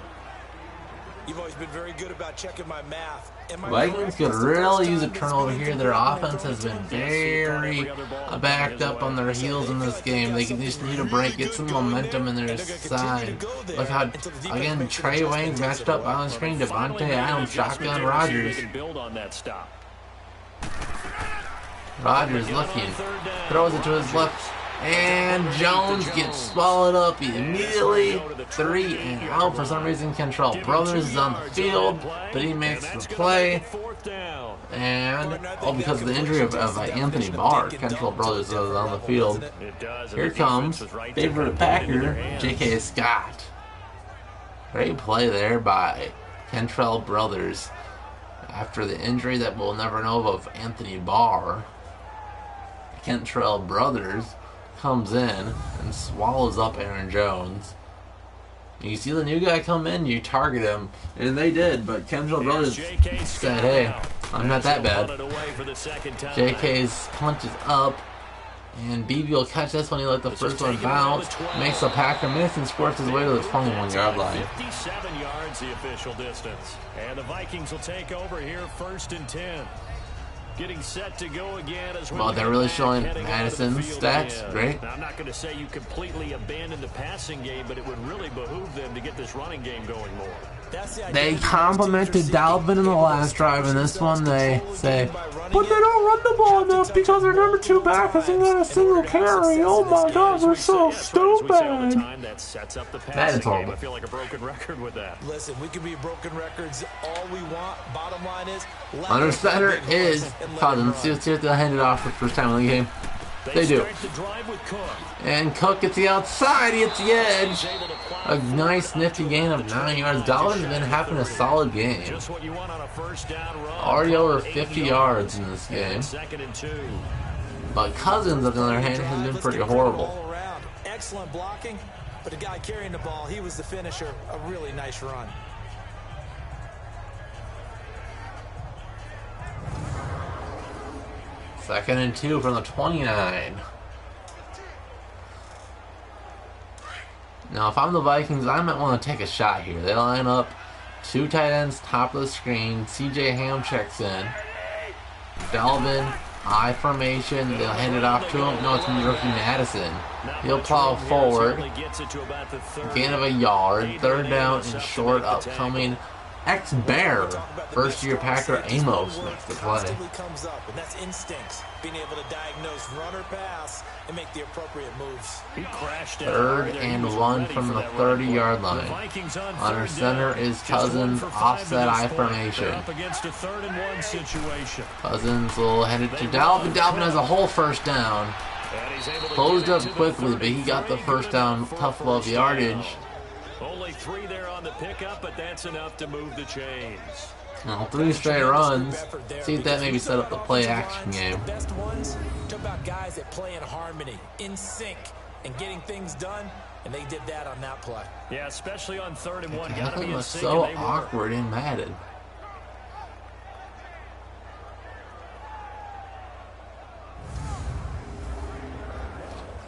You've always been very good about checking my math. Vikings could really use a turnover here. Their offense has been very backed up on their heels in this game. They just need a break, get some momentum in their side. Look how, again, Trey Waynes matched up on the screen. Devontae Adams, shotgun Rodgers. Rodgers looking, throws it to his left, and Jones gets swallowed up immediately. 3 and out. For some reason, Kentrell Brothers is on the field, but he makes the play. And because of the injury of Anthony Barr, Kentrell Brothers is on the field. Here comes favorite Packer, J.K. Scott. Great play there by Kentrell Brothers. After the injury that we'll never know of Anthony Barr, Kentrell Brothers comes in and swallows up Aaron Jones. You see the new guy come in, you target him, and they did, but Kentrell Brothers said, hey, I'm not that bad. JK's punch is up, and BB will catch this one. He let the first one bounce, makes a Packer miss, and squirts his way to the 21-yard line. 57 yards the official distance. And the Vikings will take over here, 1st and 10. Getting set to go again as well, they're really showing Madison's stats. Great. Now, I'm not going to say you completely abandon the passing game, but it would really behoove them to get this running game going more. They complimented Dalvin in the last drive, and this one they say, but they don't run the ball enough because their number 2 back hasn't got a single carry. Oh my God, we're so stupid. That is horrible. I feel like a broken record with that. Listen, we can be broken records all we want. Bottom line is, under center is Cousins. See if they'll hand it off for the first time in the game. They do. And Cook gets the outside. He hits the edge. A nice nifty gain of 9 yards. Dalvin's been having a solid game. Already over 50 yards in this game. But Cousins, on the other hand, has been pretty horrible. Excellent blocking, but the guy carrying the ball, he was the finisher. A really nice run. Second and 2 from the 29. Now, if I'm the Vikings, I might want to take a shot here. They line up 2 tight ends, top of the screen. CJ Ham checks in. Dalvin, I formation. They'll hand it off to him. No, it's rookie Madison. He'll plow forward. Gain of a yard. 3rd down and short upcoming. ex-Bear, first-year Packer Amos makes the play. Comes up, and that's instincts, being able to diagnose run or pass and make the appropriate moves. He crashed out. 3rd and 1 from the 30-yard line. Under center is Cousins, offset I formation. Up against a 3rd and 1 situation. Cousins will head it to Dalvin. Dalvin has a whole first down. Closed up quickly, but he got the first down, tough love yardage. Only 3 there on the pickup, but that's enough to move the chains. Now 3 straight runs. See if that maybe set up the play action game. The best ones, talk about guys that play in harmony, in sync, and getting things done, and they did that on that play. Yeah, especially on 3rd and 1. Tackling was so awkward in Madden.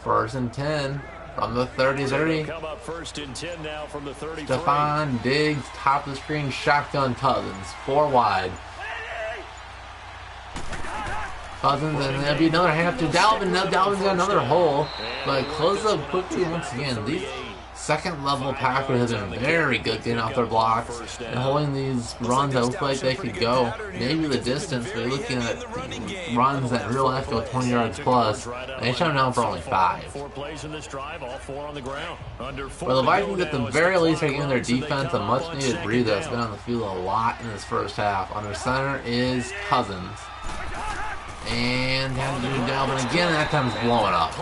First and 10 from the 30-30. Come up 1st and 10 now from the 33. Stephon Diggs, top of the screen, shotgun Cousins, 4 wide. Cousins, and there'll be another half to Dalvin. Now Dalvin's got another hole, but close up quickly once again. These second-level Packers have been very good getting off their blocks and holding these runs that look like they could go maybe the distance. They're looking at runs that in real life go 20 yards plus, and they shut them down for only 5. 4 plays in this drive, all 4 on the ground. For the Vikings, at the very least, are giving their defense a much-needed breather that's been on the field a lot in this first half. Under center is Cousins. And down to Dalvin again, that time's blowing up.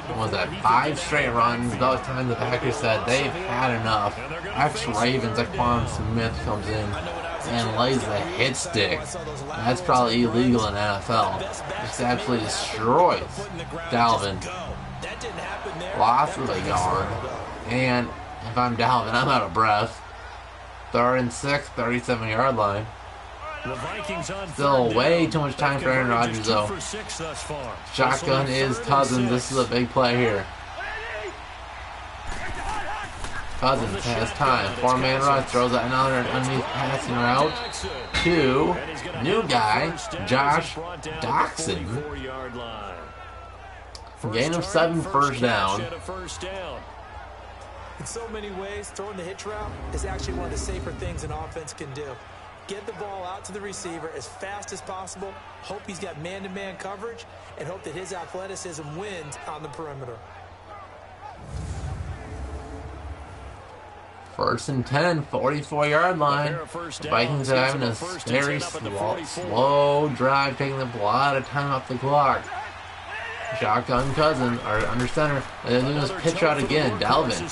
What was that? 5 straight runs. About the time the Packers said they've had enough. Ex-Ravens, Quan Smith comes in and lays the hit stick. That's probably illegal in NFL. Just absolutely destroys Dalvin. Loss of a yard. And if I'm Dalvin, I'm out of breath. 3rd and 6, 37-yard line. The Vikings on Still way too much time for Aaron Rodgers, though. Shotgun is Cousins. This is a big play here. Cousins has time. 4-man rush. Throws out another underneath passing route to new guy, Josh Dokkan. Gain of 7, first down. In so many ways, throwing the hitch route is actually one of the safer things an offense can do. Get the ball out to the receiver as fast as possible, hope he's got man-to-man coverage, and hope that his athleticism wins on the perimeter. 1st and 10, 44-yard line. The Vikings are having a very slow drive, taking a lot of time off the clock. Shotgun Cousins are under center. And then doing this pitch out again. Dalvin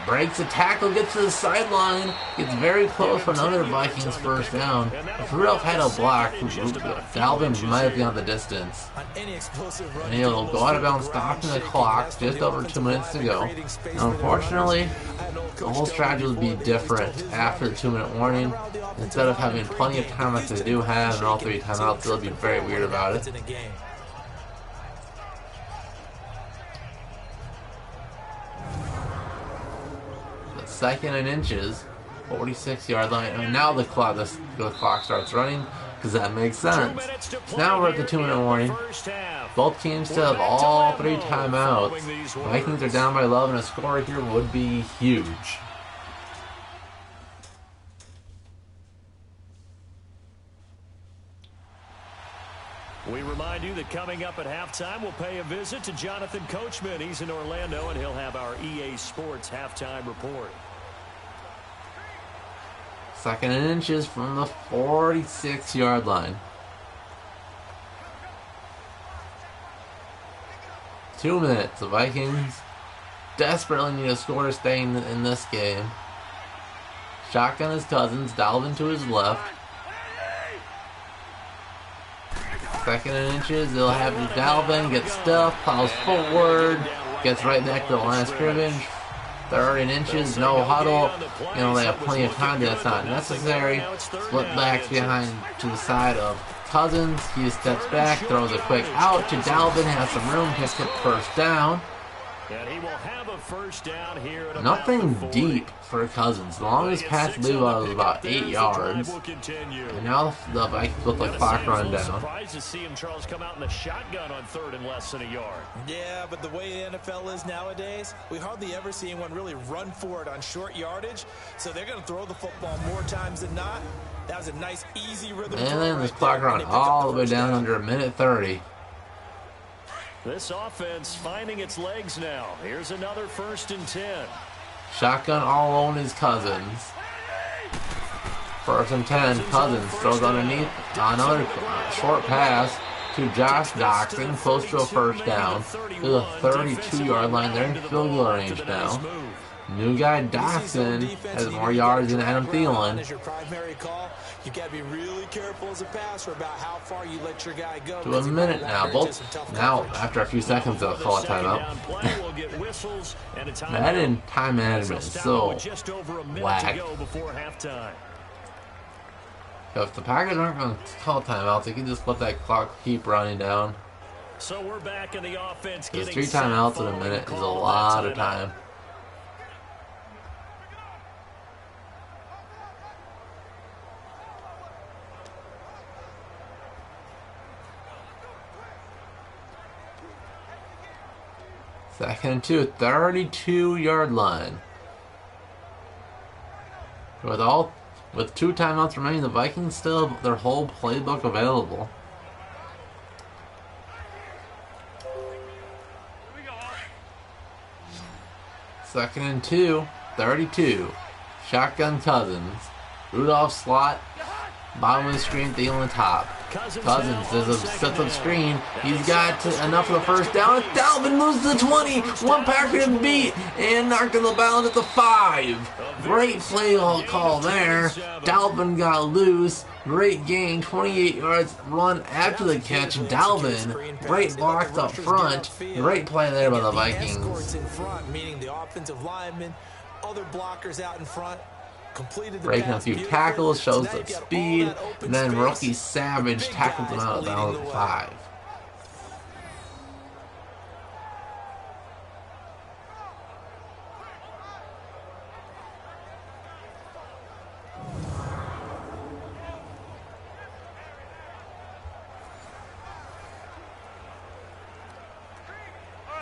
breaks a tackle, gets to the sideline, gets very close for another Vikings first down. If Rudolph had a block, Dalvin might have gone the distance. And he'll go out of bounds, stopping the clock just over 2 minutes to go. Now, unfortunately, the whole strategy would be different after the 2-minute warning. Instead of having plenty of time like they do have and all 3 timeouts, they'll be very weird about it. 2nd and inches, 46-yard line. And now the clock starts running because that makes sense. So now we're at the 2-minute warning. Both teams still have all 3 timeouts. Vikings are down by 11. A score here would be huge. We remind you that coming up at halftime, we'll pay a visit to Jonathan Coachman. He's in Orlando, and he'll have our EA Sports halftime report. 2nd and inches from the 46-yard line. 2 minutes. The Vikings desperately need a score to stay in this game. Shotgun is Cousins. Dalvin to his left. 2nd and inches, they'll have Dalvin, gets stuffed, plows forward, gets right back to the line of scrimmage. 3rd and inches, no huddle. You know, they have plenty of time, that's not necessary. Split backs behind to the side of Cousins. He steps back, throws a quick out to Dalvin, has some room, picks up first down. And he will have a first down here at Nothing deep for Cousins. The longest pass leave was about 8 yards. And now the Vikings with the clock run down. Surprised to see him, Charles, come out in the shotgun on third and less than a yard. Yeah, but the way the NFL is nowadays, we hardly ever see anyone really run for it on short yardage. So they're going to throw the football more times than not. That was a nice, easy rhythm. And then this clock run all the way down under a minute 30. This offense finding its legs now. Here's another 1st and 10. Shotgun all alone is Cousins. 1st and 10. Cousins throws underneath. Another short pass to Josh Dokkan, close to a first down. To the 32-yard line. They're in field goal range now. New guy Dokkan has more yards than Adam Thielen. As your primary call, you got to be really careful as a passer about how far you let your guy go. To a minute now. Now, after a few seconds, they'll call a timeout. Madden time management is so whack. If the Packers aren't going to call timeouts, they can just let that clock keep running down. So we're back in the offense. Because 3 timeouts in a minute is a lot of time. Second and 2, 32-yard line. With 2 timeouts remaining, the Vikings still have their whole playbook available. Second and 2, 32. Shotgun Cousins. Rudolph slot. Bottom of the screen, Thielen on top. Cousins does a sets up screen. He's got enough for the first down. Dalvin moves to the 20. One Packer to beat. And knocking the balance at the 5. Great play call there. Dalvin got loose. Great gain. 28 yards run after the catch. Dalvin. Great blocks up front. Great play there by the Vikings. Meaning the offensive linemen, other blockers out in front. Breaking a few tackles, shows the speed, and then rookie Savage tackled him out of bounds at 5.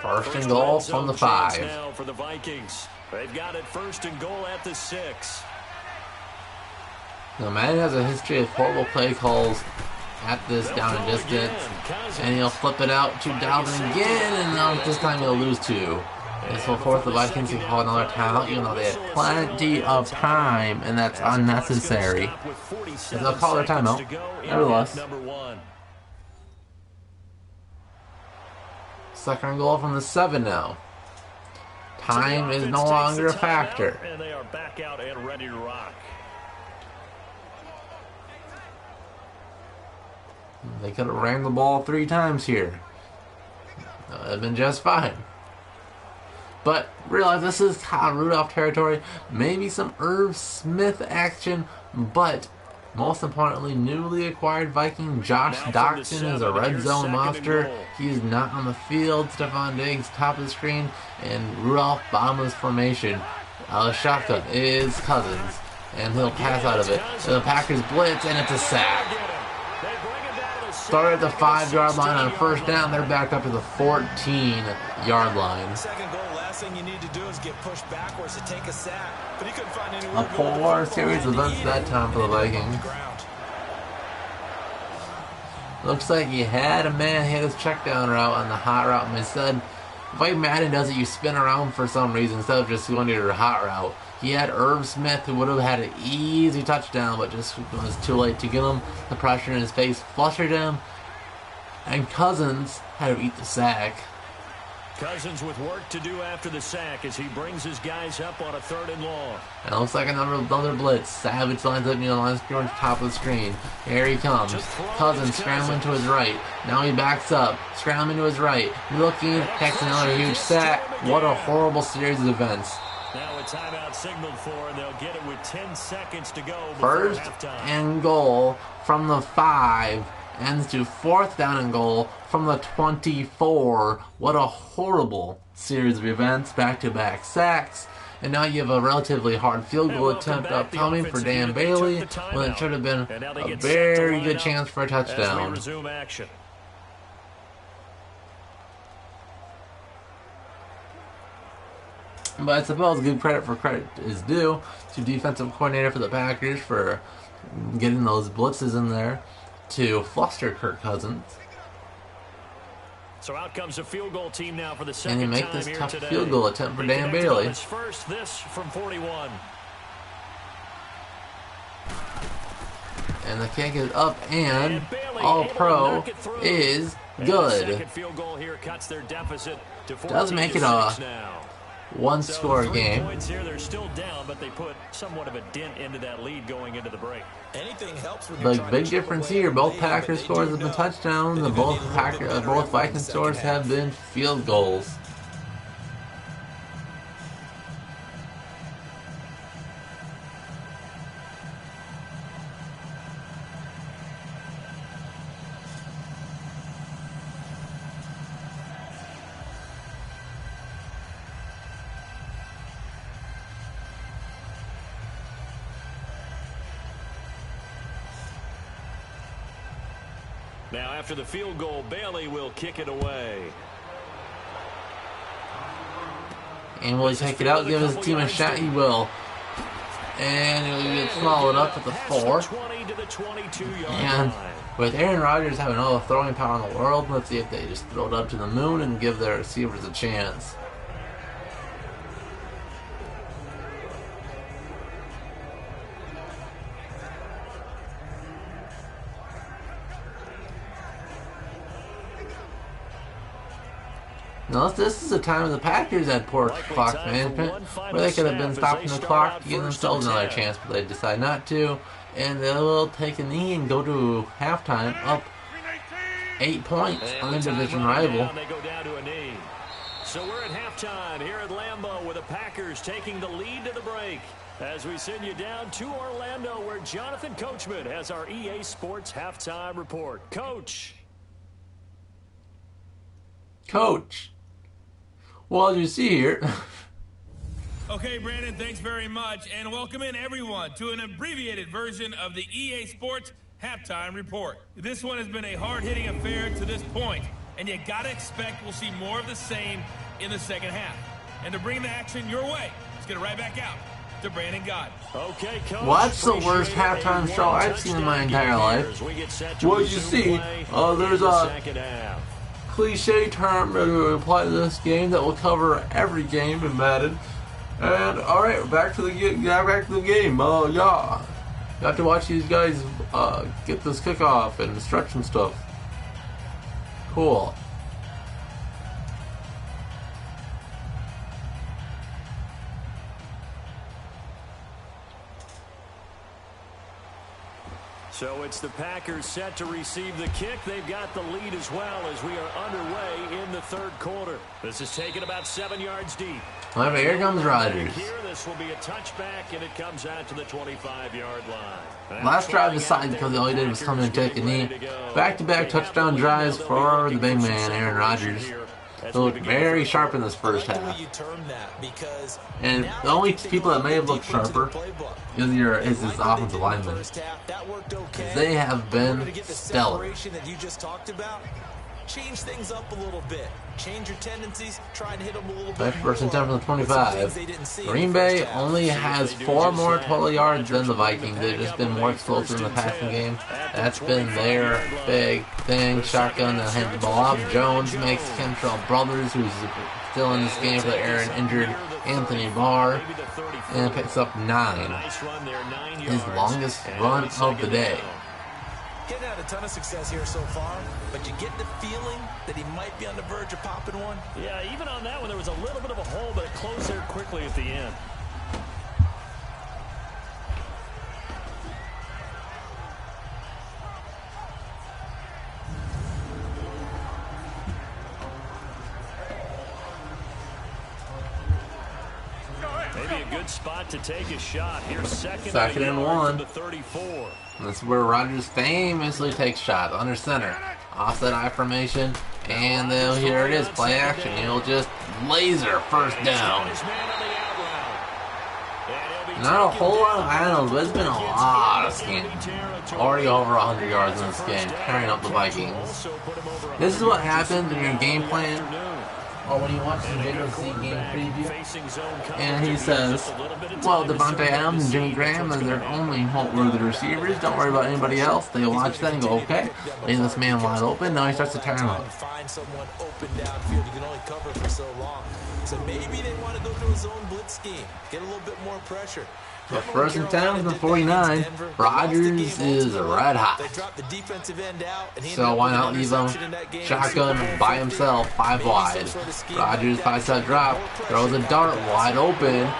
First and goal from the 5. Now for the Vikings. They've got it 1st and goal at the 6. Now, Madden has a history of horrible play calls at this down and distance, and he'll flip it out to Dalvin again, and now this time he'll lose 2. This will force the Vikings to call another timeout, even though they have plenty of time, and that's unnecessary. So they'll call their timeout, nevertheless. Second and goal from the 7 now. Time is no longer a factor. And they are back out and ready to rock. They could have ran the ball 3 times here. That would have been just fine. But realize this is Kyle Rudolph territory. Maybe some Irv Smith action, but most importantly, newly acquired Viking Josh Dokkan is a red zone monster. He's not on the field. Stephon Diggs, top of the screen, and Rudolph, bottom of his formation. Shotgun is Cousins, and he'll pass out of it. So the Packers blitz, and it's a sack. Started at the 5-yard line on first down. They're back up to the 14-yard line. Second goal, last thing you need to do is get pushed backwards to take a sack. But he couldn't find any A poor series of events that time for the Vikings. Looks like he had a man hit his check down route on the hot route, and instead, the way Madden does it, you spin around for some reason instead of just going to your hot route. He had Irv Smith, who would have had an easy touchdown, but just was too late to get him. The pressure in his face flustered him, and Cousins had to eat the sack. Cousins with work to do after the sack as he brings his guys up on a 3rd and long. And it looks like another blitz. Savage lines up near the line screen, top of the screen. Here he comes. Cousins scrambling to his right. Now he backs up, scrambling to his right. Looking, takes another huge sack. What a horrible series of events. Now a timeout signaled for, and they'll get it with 10 seconds to go. First and goal from the 5. ends to 4th down and goal from the 24. What a horrible series of events. Back-to-back sacks. And now you have a relatively hard field goal attempt upcoming for Dan Bailey when it should have been a very good chance for a touchdown. But I suppose good credit for credit is due to defensive coordinator for the Packers for getting those blitzes in there to fluster Kirk Cousins. So out comes a field goal team now for the second and you make time this here tough today. field goal attempt for Dan Bailey. First, this from 41. And the kick is up and all-pro is good. Second field goal here cuts their deficit to 14 Does make it a one-score game. Points here, they're still down, but they put somewhat of a dent into that lead going into the break. Anything helps when The big difference here, both Packers scores have been touchdowns, and both Vikings scores have been field goals. Now, after the field goal, Bailey will kick it away. And will he take it out, give his team a shot? He will. And he'll get swallowed up at the 4. And with Aaron Rodgers having all the throwing power in the world, let's see if they just throw it up to the moon and give their receivers a chance. Now, this is a time when the Packers had poor clock management, where they could have been stopping the clock to give themselves another chance, but they decide not to, and they will take a knee and go to halftime up 8 points on their division rival. They go down to a knee. So we're at halftime here at Lambeau with the Packers taking the lead to the break. As we send you down to Orlando, where Jonathan Coachman has our EA Sports halftime report. Coach. Well, as you see here. Okay, Brandon, thanks very much. And welcome in, everyone, to an abbreviated version of the EA Sports Halftime Report. This one has been a hard-hitting affair to this point, and you got to expect we'll see more of the same in the second half. And to bring the action your way, let's get it right back out to Brandon God. Okay, Coach. Well, that's the worst halftime show I've seen in my entire life. Well, you see, there's a cliche term that will apply to this game that will cover every game in Madden. And alright, back to the game. Yeah. Got to watch these guys get this kickoff and stretch and stuff. Cool. So it's the Packers set to receive the kick. They've got the lead as well as we are underway in the third quarter. This is taken about 7 yards deep. Well, here comes Rodgers. Here, this will be a touchback, and it comes out to the 25-yard line. Last drive aside, because all he did was come in and take a knee. Back-to-back touchdown drives for the big man, Aaron Rodgers. They looked very sharp in this first half. And the only people that may have looked sharper is his offensive linemen. They have been stellar. Change things up a little bit. Change your tendencies. Try and hit them a little bit. Back first and 10 from the 25. Green Bay only has 4 more total yards than the Vikings. They've just been more explosive in the passing game. That's been their big thing. Shotgun and hand the ball off. Jones makes Kentrell Brothers, who's still in this game for the injured Anthony Barr, and picks up 9. His longest run of the day. Getting out a ton of success here so far, but you get the feeling that he might be on the verge of popping one. Yeah, even on that one, there was a little bit of a hole, but it closed there quickly at the end. Maybe a good good spot to take a shot. Here's second and 1. The 34. This is where Rodgers famously takes shots under center, offset I formation, and then here it is, play action. He'll just laser first down. Not a whole lot of items, but it's been a lot of schemes. Already over 100 yards in this game, carrying up the Vikings. This is what happens in your game plan, or when you watch the DBZ game preview, and he says, well, Devontae Adams and Jimmy Graham are their only noteworthy receivers. Don't worry about anybody else. They watch that and go, okay, leave this man wide open. Now he starts to turn him up. Find someone open downfield. You can only cover for so long. So maybe they want to go through a zone blitz scheme, get a little bit more pressure. But first and 10 from the 49, Rodgers is red hot. So why not leave him shotgun by himself, 5 wide. Rodgers 5-step drop, throws a dart wide open.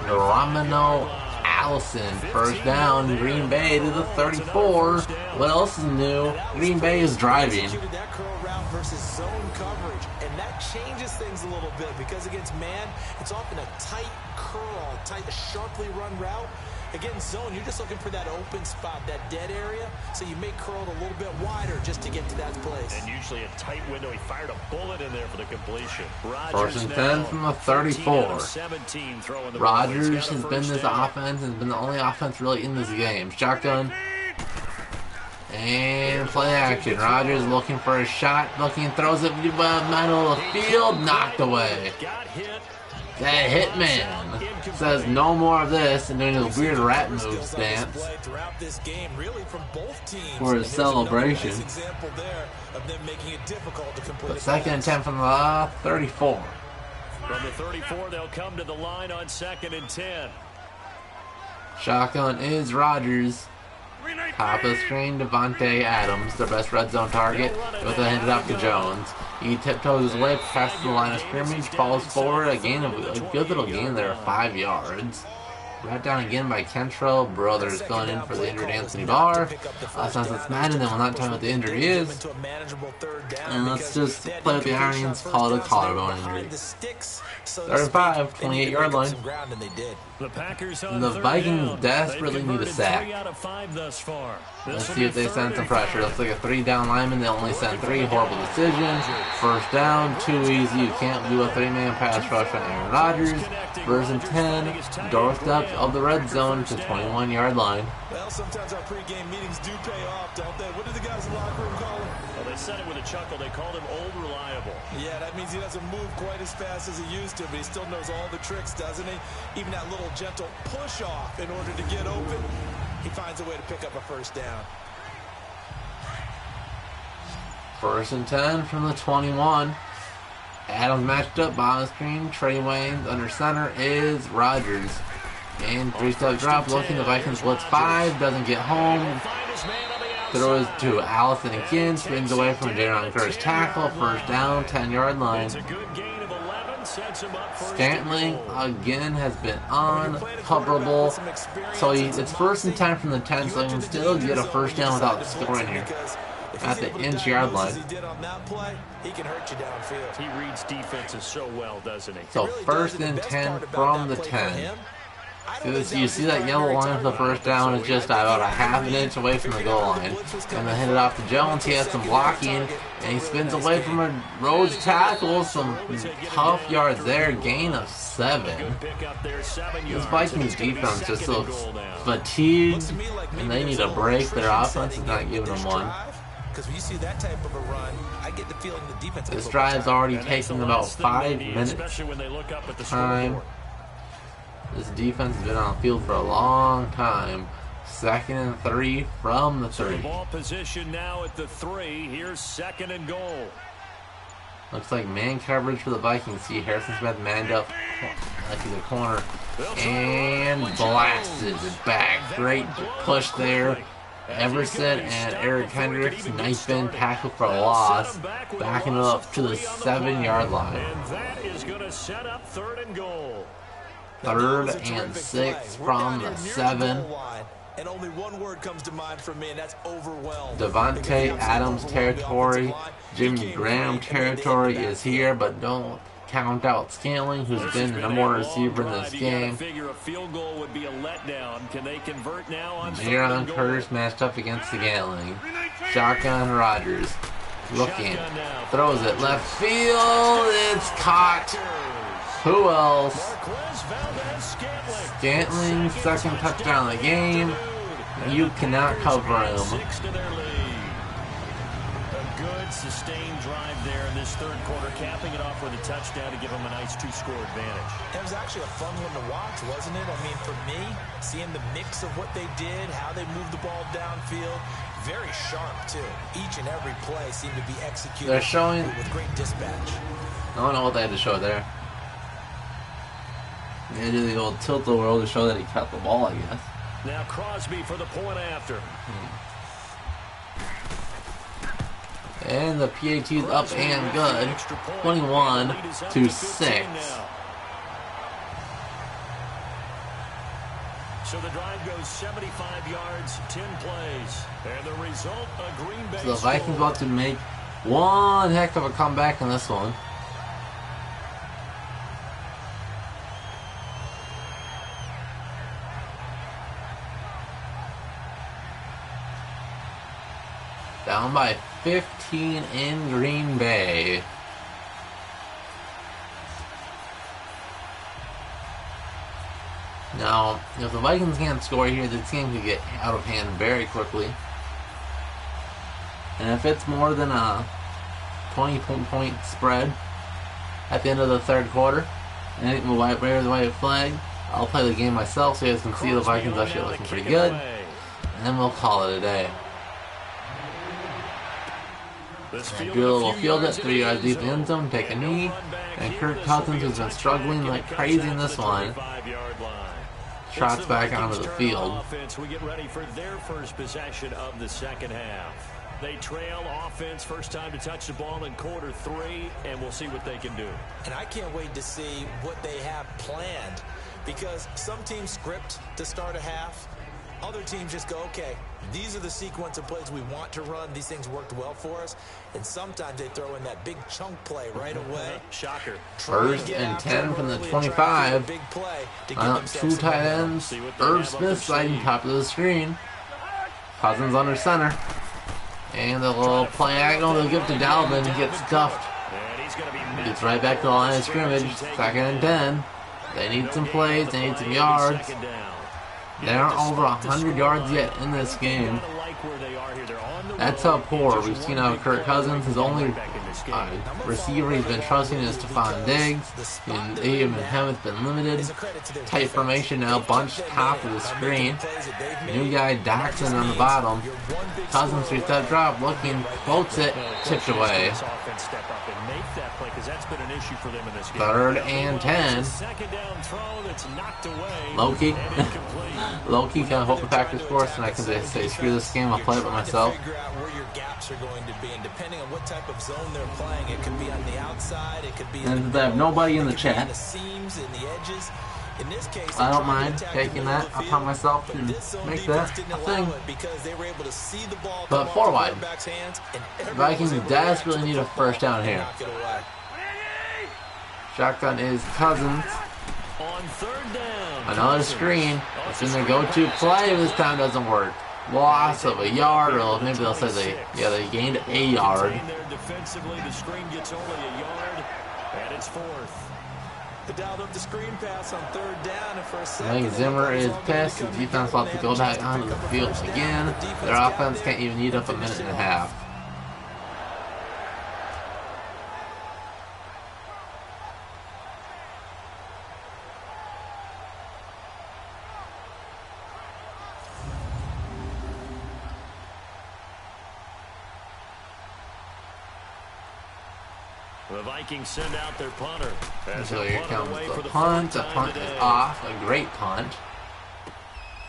Ramino Allison, first down, Green Bay to the 34. What else is new? Green Bay is driving. That curl route versus zone coverage, and that changes things a little bit because against man, it's often a tight curl, a sharply run route. Against zone, you're just looking for that open spot, that dead area, so you may curl it a little bit wider just to get to that place. And usually a tight window. He fired a bullet in there for the completion. First and 10 from the 34. Rodgers has been this offense, has been the only offense really in this game. Shotgun. And play action. Rodgers looking for a shot, throws it middle of the field, knocked away. That hitman says no more of this and doing his weird rat move stance for his celebration. But second and 10 from the 34. From the 34, they'll come to the line on second and 10. Shotgun is Rodgers. Top of the screen, Devontae Adams, their best red zone target, with a handed off to Jones. He tiptoes his way past the line of scrimmage, falls forward, a good little gain there of 5 yards. Brought down again by Kentrell Brothers, filling in for the injured Anthony Barr. Since it's Madden, then we'll not tell you what the injury is. And let's just play with the irony and call it a collarbone injury. 35, 28-yard line. The Vikings desperately need a sack. Let's see if they send some pressure. Looks like a 3-down lineman. They only send 3. Horrible decision. First down, too easy. You can't do a 3-man pass rush on Aaron Rodgers. First and 10, doorstep of the red zone to 21-yard line. Well, sometimes our pregame meetings do pay off, don't they? What did the guys in the locker room call him? Well, they said it with a chuckle. They called him Old Reliable. Yeah, that means he doesn't move quite as fast as he used to, but he still knows all the tricks, doesn't he? Even that little gentle push-off in order to get open, he finds a way to pick up a first down. First and 10 from the 21. Adams matched up, bottom screen. Trey Waynes under center is Rodgers. And 3-step drop, looking, the Vikings blitz 5, doesn't get home. Throws to Allison again, spins away from Jaron Kerr's tackle. First down, 10-yard line. Scantling again has been uncoverable. So it's first and 10 from the 10, so he can still get a first down without scoring here. At the inch-yard line. He reads defenses so well, doesn't he? So first and 10 from the 10. You see that yellow line for the first down is just about a half an inch away from the goal line. And then hit it off to Jones. He has some blocking, and he spins away from a Rhodes tackle. Some tough yards there. Gain of 7. This Vikings defense just looks fatigued, and they need a break. Their offense is not giving them one. Because when you see that type of a run, I get the feeling the defense. This drive's already taking about 5 minutes time. This defense has been on the field for a long time. Second and 3 from the 3. Ball position now at the 3. Here's second and goal. Looks like man coverage for the Vikings. See Harrison Smith manned up like he's a corner and blasted it back. Great push there. Everson and Eric Hendricks, nice bend tackle for a loss, backing it up to the 7-yard line. And that is going to set up third and goal. 3rd and 6 from the 7. And only one word comes to mind for me, and that's overwhelmed. Devontae Adams territory, Jimmy Graham territory is here, but don't count out Scantling, who's been the number one receiver in this game. Jaron Curtis matched up against Scantling. Shotgun Rodgers looking, throws it left field. It's caught. Who else? Scantling's second touchdown of the game. You cannot cover him. Sustained drive there in this third quarter, capping it off with a touchdown to give them a nice two-score advantage. It was actually a fun one to watch, wasn't it? I mean, for me, seeing the mix of what they did, how they moved the ball downfield, very sharp too. Each and every play seemed to be executed They're showing with great dispatch. I don't know what they had to show there. They did the old tilt-a-whirl to show that he caught the ball, I guess. Now Crosby for the point after. And the PAT's up and good. 21-6. So the drive goes 75 yards, 10 plays. And the result, a Green Bay So the Vikings about to make one heck of a comeback in this one. Down by 15 in Green Bay. Now, if the Vikings can't score here, this game could get out of hand very quickly. And if it's more than a 20-point spread at the end of the third quarter, and it will wave the white flag, I'll play the game myself so you guys can see the Vikings actually looking pretty good. And then we'll call it a day. Do a little field it 3 yards deep in the end zone, take a knee, and Kirk Cousins, who's been struggling like crazy in this one, trots back onto the field. We get ready for their first possession of the second half. They trail offense, first time to touch the ball in quarter 3, and we'll see what they can do. And I can't wait to see what they have planned, because some teams script to start a half. Other teams just go, okay, these are the sequence of plays we want to run. These things worked well for us. And sometimes they throw in that big chunk play right away. Shocker. First and 10 from the 25. 2 tight ends. Irv Smith sliding top of the screen. Cousins under center. And a little play angle to give to Dalvin. He gets stuffed. Gets right back to the line of scrimmage. Second and 10. They need some plays. They need some yards. They aren't over 100 yards yet in this game. That's how poor we've seen out of Kirk Cousins. His only receiver he's been trusting is Stephon Diggs. And Abe and Hammond's been limited. Tight formation now, bunched top of the screen. New guy Daxon on the bottom. Cousins 3-step drop, looking, floats it, tipped away. Third and 10. Low-key. Low-key kind of hope the Packers score, and I can just say, screw this game, I'll play it by myself. Figure out where your gaps are going to be, and depending on what type of zone they're playing, it could be on the outside, it could be and they have nobody in the chat. the seams and the edges. In this case, I don't mind taking that upon myself and make that a thing. because they were able to see the ball. But 4 wide. Vikings desperately need a first down here. Shotgun is Cousins. On third down. Another screen. It's in their go-to play. This time doesn't work. Loss of a yard, or maybe they'll say they gained a yard. Defensively, the screen gets only a yard, and it's 4th. They dialed up the screen pass on third down, and for a second, I think Zimmer is pissed. The defense wants to go back onto the field again. Their offense can't even eat up a minute and a half. The Vikings send out their punter. So here comes the punt. The punt is off. A great punt.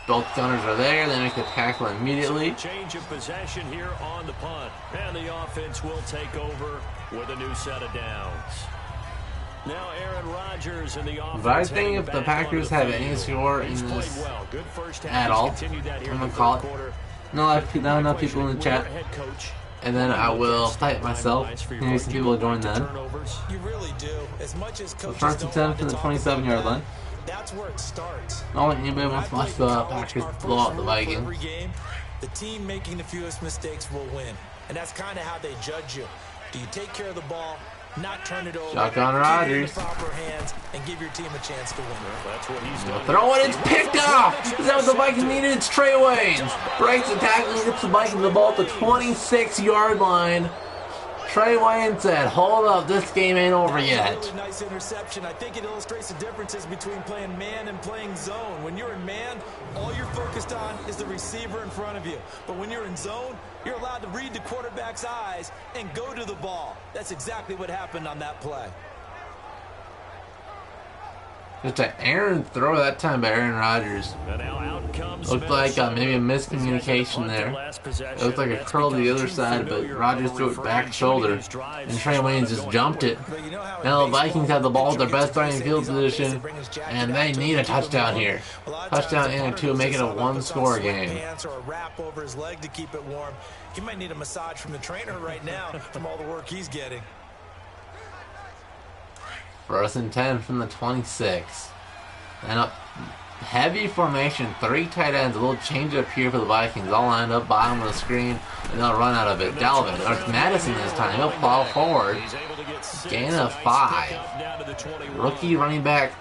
Both gunners are there. They make the tackle immediately. Change of possession here on the punt. And the offense will take over with a new set of downs. Now Aaron Rodgers in the offense. But I think if the Packers have any score in this at all, I'm going to call it. Not enough people in the chat. And then I will type myself. Maybe some people will join then. You really do. As much as So first and 10 from the 27-yard line. That's where it starts. Not like anybody wants to watch the Packers blow out the Vikings. The team making the fewest mistakes will win. And that's kind of how they judge you. Do you take care of the ball, not turn it over, Shotgun keep it in Rodgers. the proper hands, and give your team a chance to win? That's what he's done. Throw it, it's picked off! Is that what the Vikings needed? It's Trey Waynes. Breaks the tackle and gets the Vikings the ball at the 26-yard line. Trey Wayne said, hold up, this game ain't over yet. Really nice interception. I think it illustrates the differences between playing man and playing zone. When you're in man, all you're focused on is the receiver in front of you. But when you're in zone, you're allowed to read the quarterback's eyes and go to the ball. That's exactly what happened on that play. Just an errant throw that time by Aaron Rodgers. Looked like maybe a miscommunication there. It looked like a curl to the other side, but Rodgers threw it back shoulder, and Trey Waynes just jumped it. Now the Vikings have the ball with their best starting field position, and they need a touchdown here. Touchdown and two, make it a one-score game. He might need a massage from the trainer right now from all the work he's getting. First and 10 from the 26. And a heavy formation, 3 tight ends, a little change up here for the Vikings. All lined up bottom of the screen, and they'll run out of it. Dalvin, or it's Madison this time, he'll plow forward. Gain of 5. Rookie running back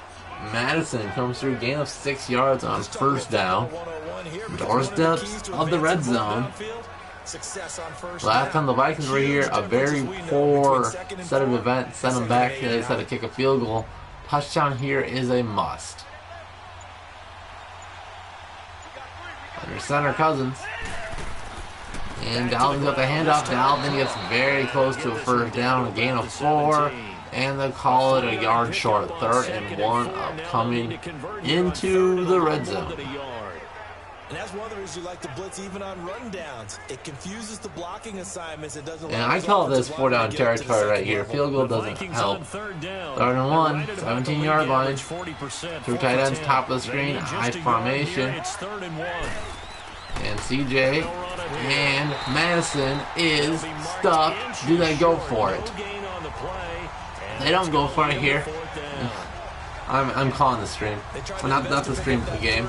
Madison comes through, gain of 6 yards on first down. Doorsteps of the red zone. Last time the Vikings were here, a very poor set of events sent them back. They just had to kick a field goal. Touchdown here is a must. Under center, Cousins. And Dalvin's got the handoff. Dalvin gets very close to a first down, a gain of 4. And they call it a yard short. 3rd and 1 upcoming into the red zone. And that's one of the reasons you like to blitz even on rundowns. It confuses the blocking assignments. It doesn't. And I call this 4-down territory right here. Field goal doesn't help. 3rd and 1, 17-yard line. 2 tight ends, top of the screen, high formation. And CJ and Madison is stuck. Do they go for it? They don't go for it here. I'm calling the stream. Well, not the stream of the game.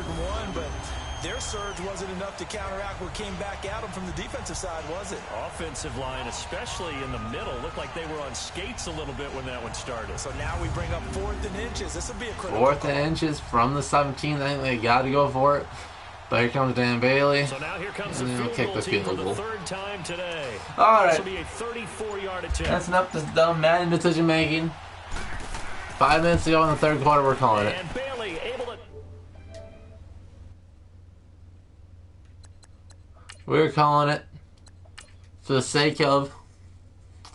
Their surge wasn't enough to counteract what came back at them from the defensive side, was it? Offensive line, especially in the middle, looked like they were on skates a little bit when that one started. So now we bring up 4th and inches. This will be a critical 4th and inches from the 17. I think they got to go for it. But here comes Dan Bailey. So now here comes and they'll kick the field goal. For the 3rd time today. All right. This will be a 34-yard attempt. That's enough of dumb Madden decision making. 5 minutes to go in the 3rd quarter, we're calling it. And Bailey able to. We're calling it for the sake of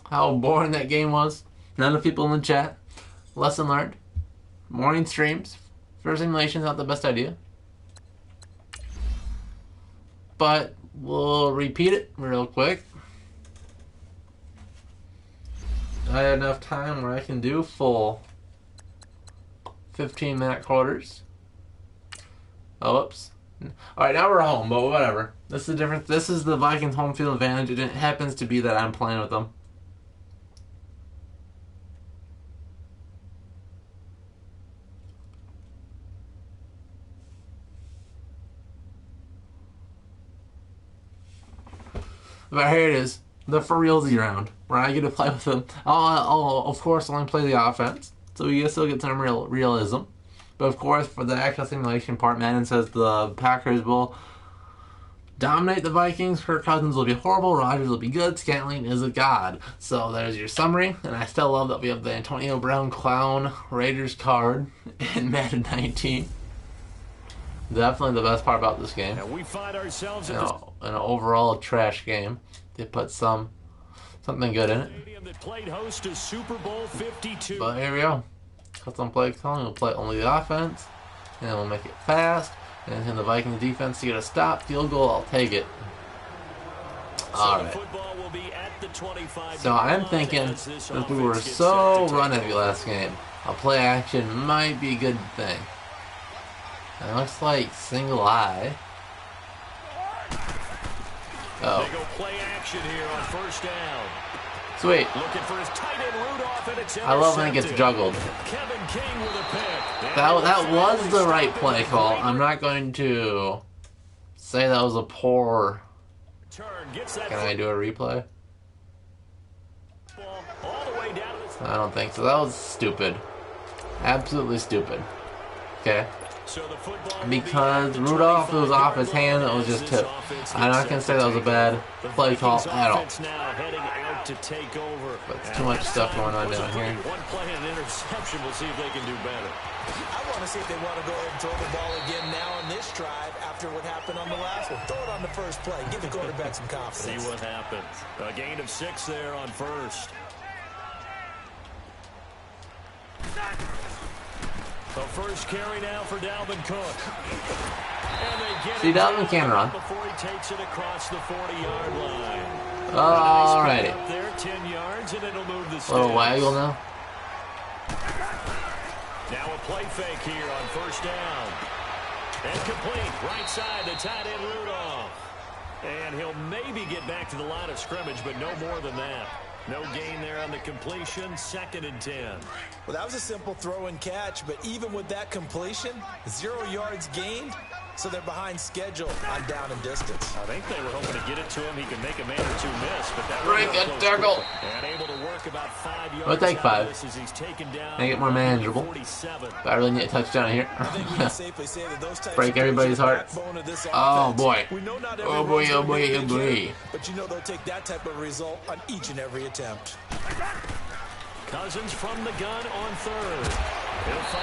how boring that game was. None of the people in the chat. Lesson learned. Morning streams for Simmulation is not the best idea. But we'll repeat it real quick. I had enough time where I can do full 15-minute quarters. Oh, whoops. Alright, now we're home, but whatever. This is different. This is the Vikings home field advantage. It happens to be that I'm playing with them. But here it is. The for realsy round, where I get to play with them. I'll of course only play the offense, so we still get some realism. But of course, for the actual simulation part, Madden says the Packers will dominate the Vikings. Kirk Cousins will be horrible. Rodgers will be good. Scantling is a god. So there's your summary. And I still love that we have the Antonio Brown clown Raiders card in Madden 19. Definitely the best part about this game. And we find ourselves in an overall trash game. They put something good in it. that played host to Super Bowl 52. But here we go. Cut some play calling. We'll play only the offense. And then we'll make it fast. And then the Vikings defense to get a stop. Field goal, I'll take it. Alright. Football will be at the So I'm thinking, since we were so run-heavy last game, a play action might be a good thing. And it looks like single eye. Oh. They go play action here on first down. Sweet. Looking for his tight end Rudolph, and it's I love when it gets juggled. Kevin King with a pick. That was the right play call. I'm not going to say that was a poor. Can I do a replay? All the way down to the... I don't think so. That was stupid. Absolutely stupid. Okay. Because Rudolph was off his hand, it was just tipped. I'm not going to say that was a bad play call at all. But it's too much stuff going on down here. One play and interception. We'll see if they can do better. I want to see if they want to go ahead and throw the ball again now on this drive after what happened on the last one. Throw it on the first play. Give the quarterback some confidence. See what happens. A gain of 6 there on first. The first carry now for Dalvin Cook. And they get See, Dalvin can run. Before he takes it across the 40-yard line. Alrighty. Up there, 10 yards, and it'll move the sticks. Little waggle now. Now a play fake here on first down. And complete. Right side, the tight end Rudolph. And he'll maybe get back to the line of scrimmage, but no more than that. No gain there on the completion. 2nd and 10. Well, that was a simple throw and catch, but even with that completion, 0 yards gained, so they're behind schedule on down and distance. I think they were hoping to get it to him. He could make a man or two miss, but that Very good tackle. And able to work about 5 yards. I'll take 5. Make it more manageable. Better than get a touchdown here. Break everybody's heart. Oh boy. Oh boy, oh boy, oh boy. But you know they'll take that type of result on each and every attempt. Cousins from the gun on 3rd.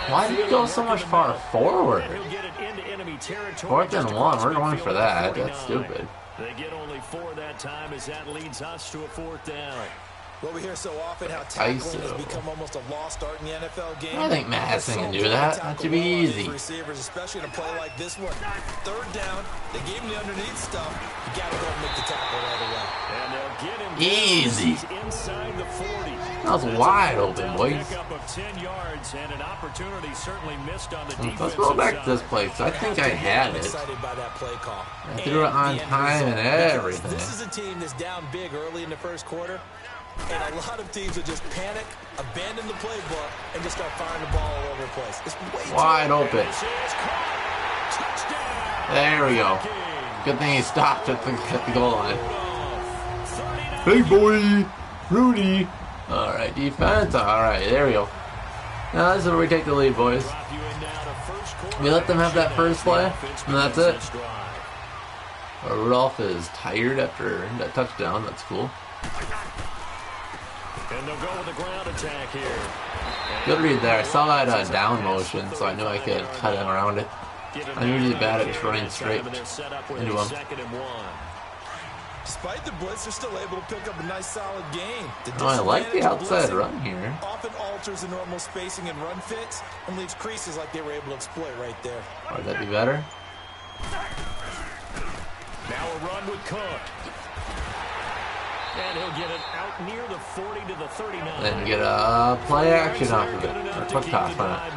Why did you go so much far forward? 4th and 1, we're going for that. That's stupid. They get only 4 that time as that leads us to a 4th down. Well, we hear so often how tackling has become almost a lost art in the NFL game. I think Madden can do that. That should be easy. Receivers, especially in a play like this one. 3rd down, they gave him the underneath stuff. You got to go and make the tackle right away. And they'll get him easy. Inside the 40. That was wide open, boys. Let's go back to this play, because I think I had it. I threw it on time and everything. This is a team that's down big early in the first quarter, and a lot of teams will just panic, abandon the playbook, and just start firing the ball all over the place. It's way wide open. There we go. Good thing he stopped at the goal line. Hey, boy, Rudy. All right, defense. All right, there we go. Now this is where we take the lead, boys. We let them have that first play, and that's it. Rudolph is tired after that touchdown. That's cool. And they'll go with the ground attack here. Good read there. I saw that down motion, so I knew I could cut him around it. I'm usually bad at just running straight into him. Despite the blitz, they're still able to pick up a nice solid gain. Oh, I like the outside run here. Often alters the normal spacing and run fits and leaves creases like they were able to exploit right there. Would that be better? Now a run with Cook. And he'll get it out near the 40 to the 39. Then get a play action off of it. Or quick toss on it.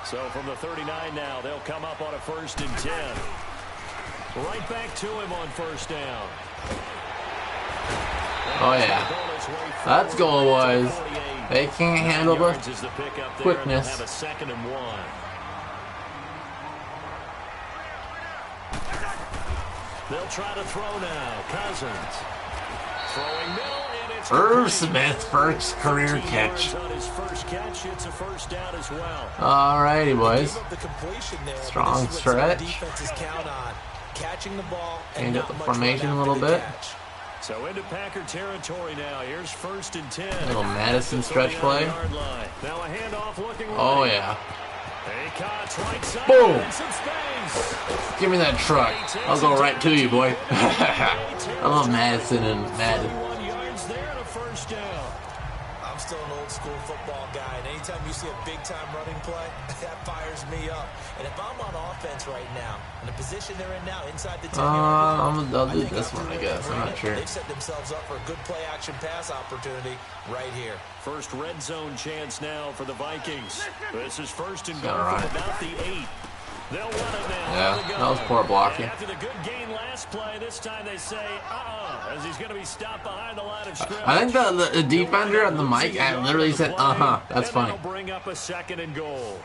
So from the 39 now, they'll come up on a 1st and 10. Right back to him on 1st down. Oh yeah. Let's go, boys. They can't handle the quickness. Have a 2nd and 1. They'll try to throw now. Cousins. Throwing middle, and it's Irv Smith's first career catch. On his first catch, it's a 1st down as well. Alrighty, boys. Strong stretch. Catching the ball change up the formation a little bit. So into Packer territory now. Here's 1st and 10. Little Madison stretch play. Now a handoff looking right. Oh yeah. Right side, boom! Give me that truck. I'll go right to you, boy. I love Madison and Madden. still an old school football guy, and anytime you see a big-time running play, that fires me up. And if I'm on offense right now, in the position they're in now, inside the 10-yard line, I'll do this one, I guess. I'm not sure. They've set themselves up for a good play-action pass opportunity right here. First red zone chance now for the Vikings. This is first and goal from about the 8. They'll run it now. Yeah, that was poor blocking. After the good gain last play, this time they say, as he's going to be stopped behind the line of scrimmage. I think the defender on the mic literally said, That's funny. They'll bring up a second and goal.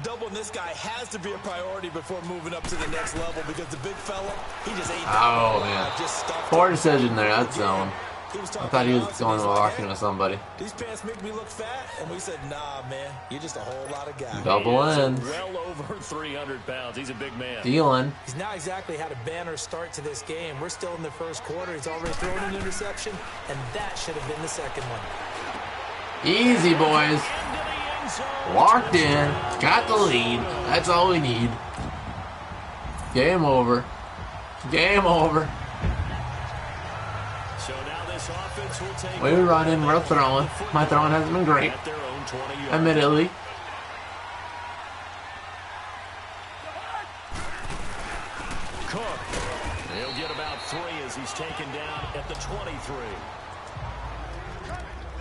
Doubling this guy has to be a priority before moving up to the next level because the big fella, he just ain't man. Poor decision there. That's zone. I thought he was going walking with somebody. These pants make me look fat, and we said, nah, man, you're just a whole lot of guy. Double ends. Well over 300 pounds. He's a big man. Dealing. He's not exactly had a banner start to this game. We're still in the first quarter. He's already thrown an interception, and that should have been the second one. Easy, boys. Locked in. Got the lead. That's all we need. Game over. Game over. We're running, we're throwing. My throwing hasn't been great, admittedly. Cook. He'll get about 3 as he's taken down at the 23.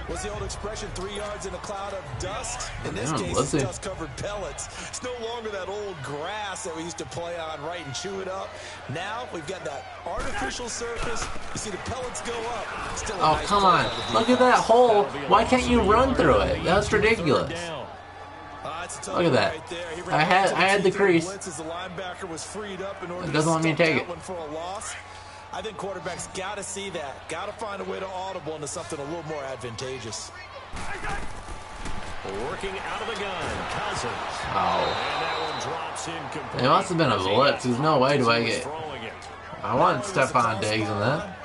What's the old expression, 3 yards in a cloud of dust? In this case, it's dust-covered pellets. It's no longer that old grass that we used to play on, right, and chew it up. Now, we've got that artificial surface. You see the pellets go up. Still oh, nice come on. Look at that hole. Why can't you run through it? That's ridiculous. Look at that. I had the crease. It doesn't want me to take it. I think quarterbacks got to see that. Got to find a way to audible into something a little more advantageous. Working out of the gun, Cousins. Oh. And that one drops incomplete. It must have been a blitz. There's no way do I get... I want Stephon Diggs in that.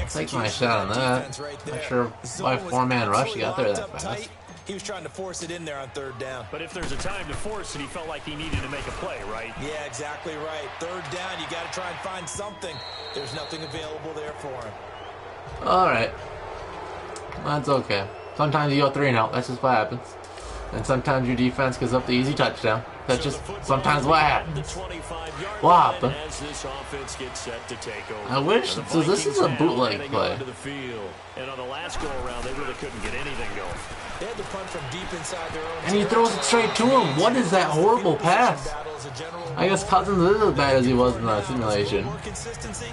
Take my shot on that. Not sure why 4-man rush got there that fast. He was trying to force it in there on 3rd down. But if there's a time to force it, he felt like he needed to make a play, right? Yeah, exactly right. 3rd down, you got to try and find something. There's nothing available there for him. All right. That's okay. Sometimes you go 3-0. That's just what happens. And sometimes your defense gives up the easy touchdown. That's just sometimes what happens. What happened? I wish. So this is a bootleg play. And on the last go around, they really couldn't get anything going. They had to punt from deep inside their own. And he throws it straight to him. What is that horrible pass? I guess Cousins is as bad as he was in the simulation. More consistency,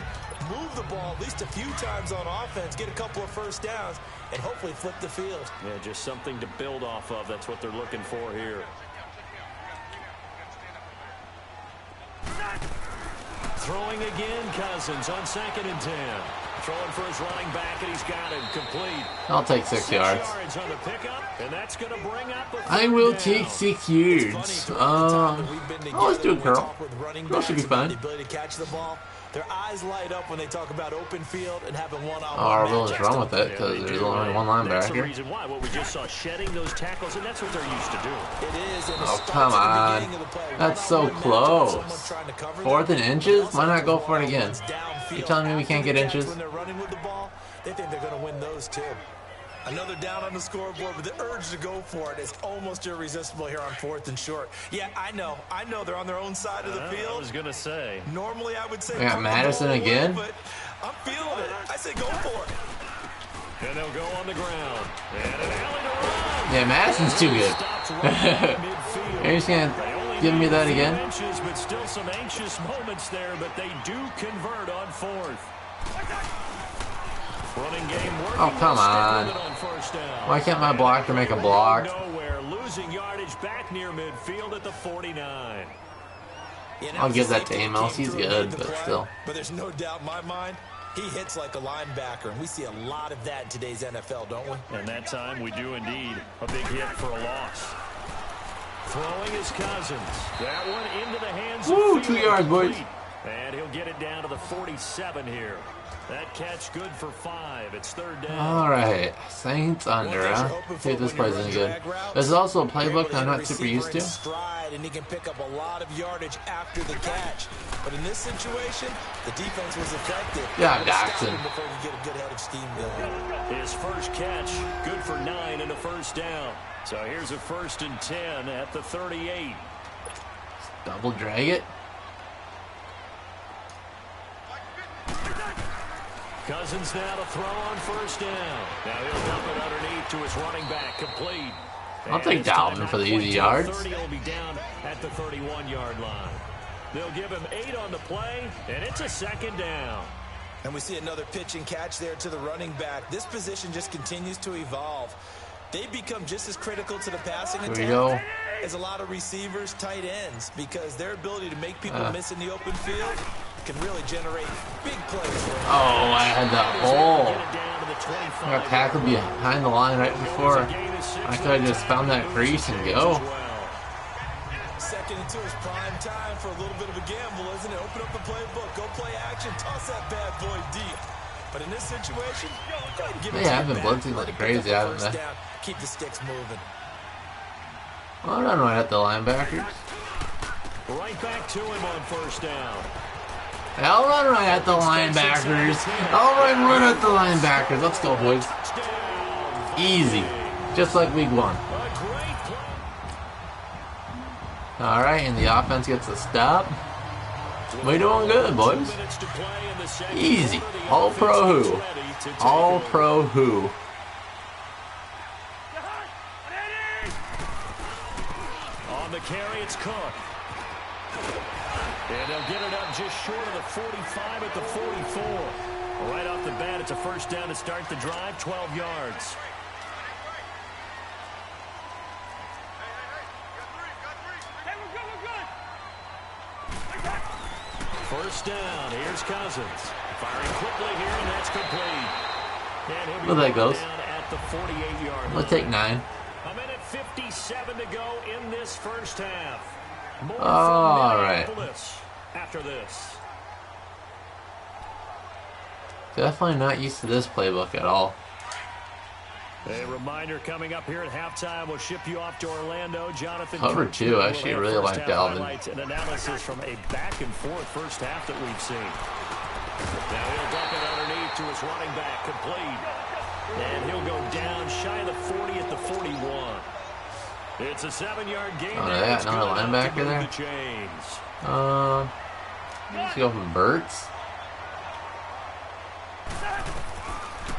move the ball at least a few times on offense, get a couple of 1st downs, and hopefully flip the field. Yeah, just something to build off of. That's what they're looking for here. Throwing again, Cousins on 2nd and 10. Throwing for his running back, and he's got it complete. I'll take 6 yards. On the pickup, and that's going to bring up I will take 6 yards. Let's do it, Curl. Curl should be fine. Their eyes light up when they talk about open field and having one-on-one. Oh, we'll just run with it because there's only one linebacker. That's the reason why. What we just saw, shedding those tackles, and that's what they're used to doing. It is. Oh, come on. That's so close. 4th and inches? Why not go for it again? You telling me we can't get inches? When they're running with the ball, they think they're going to win those too. Another down on the scoreboard, but the urge to go for it is almost irresistible here on 4th and short. Yeah, I know they're on their own side of the field. I was going to say. Normally, I would say. We got Madison again. But I'm feeling it. I say go for it. And they'll go on the ground. And an alley to run. Yeah, Madison's too good. Are you just going to give me that again? Inches, but still some anxious moments there, but they do convert on 4th. Running game working. Oh, come on. Why can't my blocker make a block? Nowhere, losing yardage back near midfield at the 49. I'll give that to Amos. He's good, but still. But there's no doubt in my mind, he hits like a linebacker, and we see a lot of that in today's NFL, don't we? And that time we do indeed. A big hit for a loss. Throwing his Cousins. That one into the hands of 2 yards, boys. And he'll get it down to the 47 here. That catch good for 5. It's 3rd down. Alright, Saints under, huh? See if this plays any good. This is also a playbook I'm not super used to. And he can pick up a lot of yardage after the catch. But in this situation, the defense was effective. Yeah, Jackson. Before you get a good head of steam going. His first catch, good for 9 and a 1st down. So here's a 1st and 10 at the 38. Double drag it. Cousins now to throw on 1st down. Now he'll dump it underneath to his running back, complete. I'll take Dalvin for the easy yards. 30 will be down at the 31-yard line. They'll give him 8 on the play, and it's a 2nd down. And we see another pitch and catch there to the running back. This position just continues to evolve. They become just as critical to the passing attack as a lot of receivers, tight ends, because their ability to make people miss in the open field can really generate big plays. Oh, I had that hole. I got tackled behind the line right before. I could have just found that crease and go. 2nd and 2 is prime time for a little bit of a gamble, isn't it? Open up the playbook, go play action, toss that bad boy deep. But in this situation, yeah, I've been blitzing like crazy, haven't they? Keep the sticks moving. I'll run right at the linebackers. Right back to him on 1st down. I'll run right at the linebackers. I'll run right at the linebackers. Let's go, boys. Easy. Just like week 1. Alright, and the offense gets a stop. We're doing good, boys. Easy. All pro who? All pro who? On the carry, it's Cook. And they'll get it up just short of the 45 at the 44. Right off the bat, it's a 1st down to start the drive, 12 yards. First down, here's Cousins. Firing quickly here, and that's complete. And he'll be well, that goes. down at the 48-yard line. We'll take 9. A minute 57 to go in this 1st half. More All from right. Minneapolis after this. Definitely not used to this playbook at all. A reminder coming up here at halftime. We'll ship you off to Orlando. Jonathan Cover Cook 2. I actually will have really first like half Dalvin. highlights and analysis from a back-and-forth 1st half that we've seen. Now he'll dump it underneath to his running back, complete. And he'll go down shy of the 40 at the 41. It's a 7-yard gain. Oh, yeah, another linebacker there. Let's go from Burt's.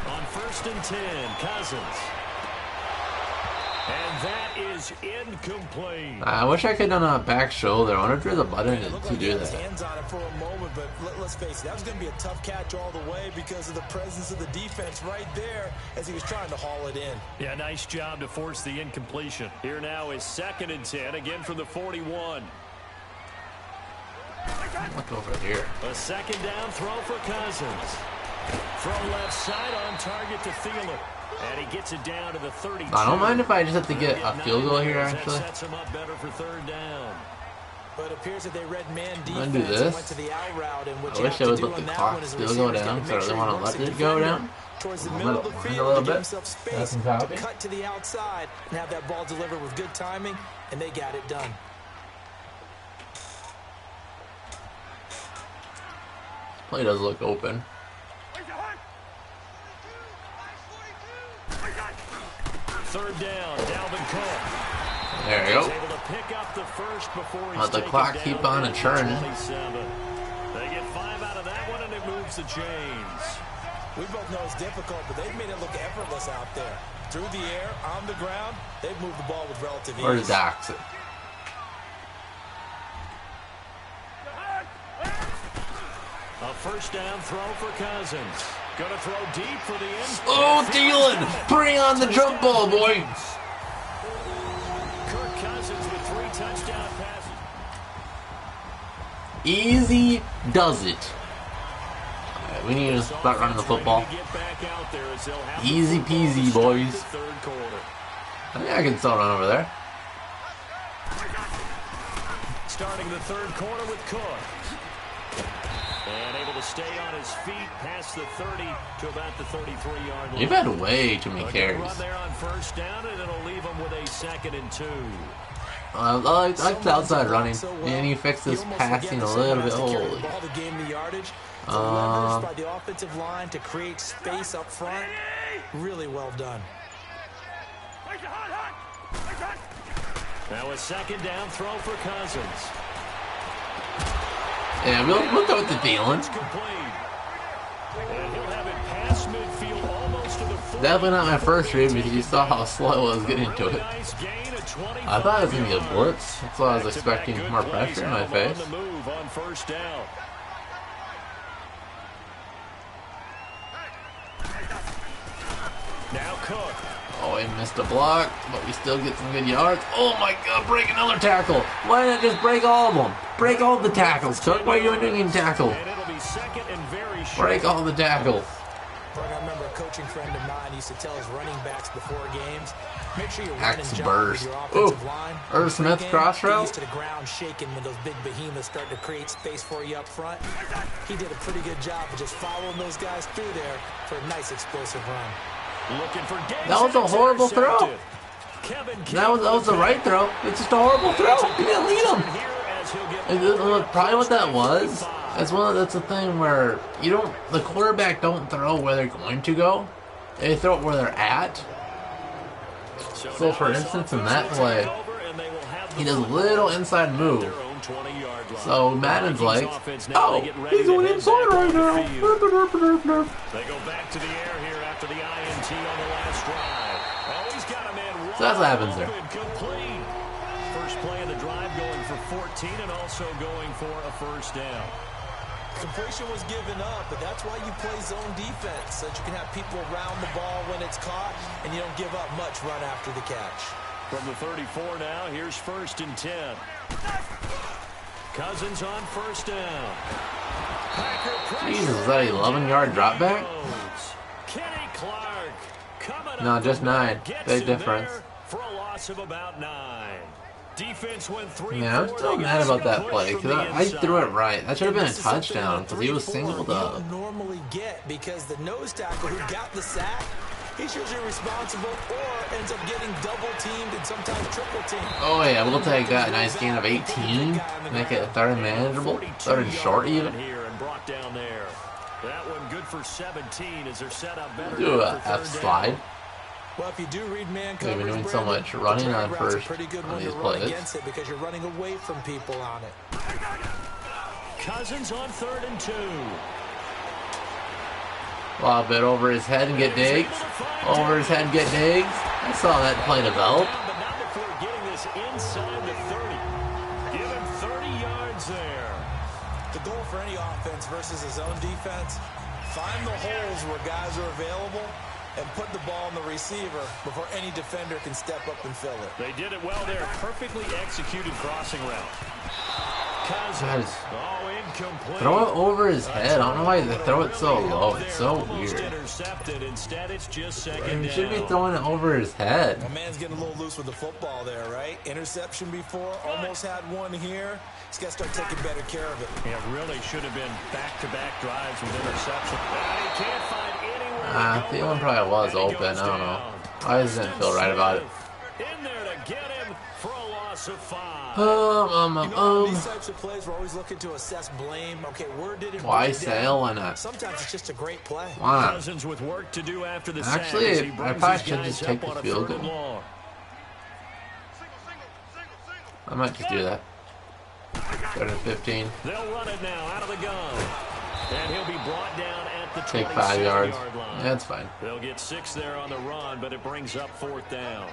On 1st and 10, Cousins. And that is incomplete. I wish I could have done a back shoulder. I wonder if there's a button to do His that. hands on it for a moment, but let's face it, that was going to be a tough catch all the way because of the presence of the defense right there as he was trying to haul it in. Yeah, nice job to force the incompletion. Here now is 2nd and 10, again from the 41. Look over here. A 2nd down throw for Cousins. From left side on target to Thielen. And he gets it down to the 32. I don't mind if I just have to get a field goal here, actually. That sets him up better for 3rd down. But it appears that they read man defense I'm gonna do this. and went to the out route. And what I you wish have I to would do let on the that clock one is still the go receiver's down, got so I make really sure want he to works let the it go defender down. towards the I'm middle of gonna the wind field a little to give bit. himself space That's some to copy. cut to the outside and have that ball delivered with good timing, and they got it done. Play does look open. 3rd down, Dalvin Cook. There you go. He's able to pick up the first before he's Let the taken clock down keep on at churning. 27. They get 5 out of that one, and it moves the chains. We both know it's difficult, but they've made it look effortless out there. Through the air, on the ground, they've moved the ball with relative ease. Where's Dax? A 1st down throw for Cousins. Going to throw deep for the end. Oh, Thielen! Bring on the jump ball, boy! Kirk Cousins with 3 touchdown passes. Easy does it. Alright, we need to start running the football. Easy peasy, boys. I think I can still run over there. Starting the 3rd quarter with Cook. And able to stay on his feet past the 30 to about the 33-yard line. You've had way too many carries. Run there on first down, and it'll leave him with a 2nd and 2. I like the outside running, and he fixed his passing a little bit. Holy. By the offensive line to create space up front. Really well done. Now a 2nd down throw for Cousins. Yeah, we'll go with the feeling. And he'll have it past midfield almost to the 40. Definitely not my first read because you saw how slow I was getting to it. I thought it was going to be a blitz. That's why I was expecting more pressure in my face. On first down. Now Cook. Oh, he missed a block, but we still get some good yards. Oh my God, break another tackle. Why not just break all of them? Break all the tackles, Cook. Why are you doing any tackle? And it'll be 2nd and very short. Break all the tackles. I remember a coaching friend of mine used to tell his running backs before games, make sure you're running Axe jump burst. with your offensive Ooh, line. Irv Smith cross route. Get to the ground shaking when those big behemoths start to create space for you up front. He did a pretty good job of just following those guys through there for a nice explosive run. Looking for that was a horrible throw. That was the right throw. It's just a horrible throw. He didn't lead him. Probably what that was. That's the thing where the quarterback don't throw where they're going to go. They throw it where they're at. So for instance, in that play, he does a little inside move. So Madden's like, oh, he's going inside right now. They go back to the air here after the INT on the last drive. Oh, he's got a man wide. So that's what happens there. Complete. First play of the drive going for 14 and also going for a first down. Completion was given up, but that's why you play zone defense, so that you can have people around the ball when it's caught, and you don't give up much run after the catch. From the 34 now, here's 1st and 10. Cousins on first down. Jesus, is that an 11-yard drop back? Kenny Clark coming No, just 9. Big difference. For a loss of about 9. Defense went 3. Yeah, I'm still mad about that play because I threw it right. That should have been a touchdown because he was singled up. You don't normally get because the nose tackle who got the sack, he's usually responsible or ends up getting double teamed and sometimes triple teamed. Oh yeah, we'll take that. Nice gain of 18. Make it 3rd and manageable. 3rd and short even. Here and brought down there. That one good for 17 as they're set up better. Do a F slide. Well, if you do read man We've been doing coverage, so much running on first on these plays. Against it because you're running away from people on it. Cousins on 3rd and 2. Lob it over his head and get digs. Over his head and get digs. I saw that play develop. But not before getting this inside the 30. Give him 30 yards there. The goal for any offense versus his own defense, find the holes where guys are available and put the ball in the receiver before any defender can step up and fill it. They did it well there. Perfectly executed crossing route. Guys, incomplete. throw it over his head. I don't know why they throw it so low. It's so weird. Intercepted. Instead, it's just 2nd down. You should be throwing it over his head. My man's getting a little loose with the football there, right? Interception before, almost had one here. He's got to start taking better care of it. Yeah, really should have been back-to-back drives with interception. He can't find anywhere. The one probably was open. I don't know. I just didn't feel right about it. In there to get him for a loss of 5. These types of plays, we're always looking to assess blame. Okay, where did it Why break sail? down? Why not? Sometimes it's just a great play. Why not? Cousins with work to do after the Actually, sack as he I brings probably his should guys just take up the on a field 3rd and goal. long. I might just do that. 3rd and 15. They'll run it now out of the gun. And he'll be brought down at the Take 5 yards. line. That's fine. They'll get 6 there on the run, but it brings up 4th down.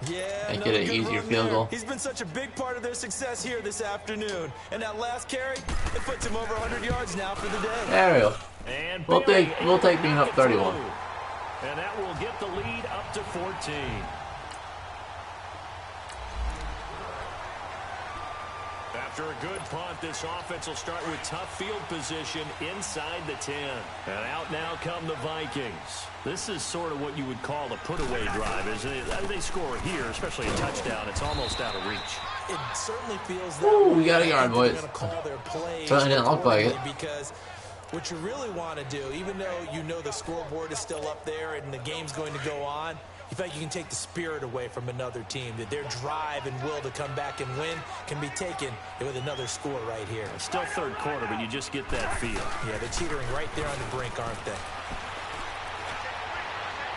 Yeah, Make it an easier field goal. He's been such a big part of their success here this afternoon. And that last carry, it puts him over 100 yards now for the day. There we go. And We'll take being up 31. And that will get the lead up to 14. After a good punt, this offense will start with tough field position inside the 10. And out now come the Vikings. This is sort of what you would call a put-away drive, isn't it? They score here, especially a touchdown. It's almost out of reach. it certainly feels that Ooh, way. we got a yard, boys. Certainly didn't look like it. Because what you really want to do, even though you know the scoreboard is still up there and the game's going to go on, you feel like you can take the spirit away from another team, that their drive and will to come back and win can be taken with another score right here. It's still third quarter, but you just get that feel. Yeah, they're teetering right there on the brink, aren't they?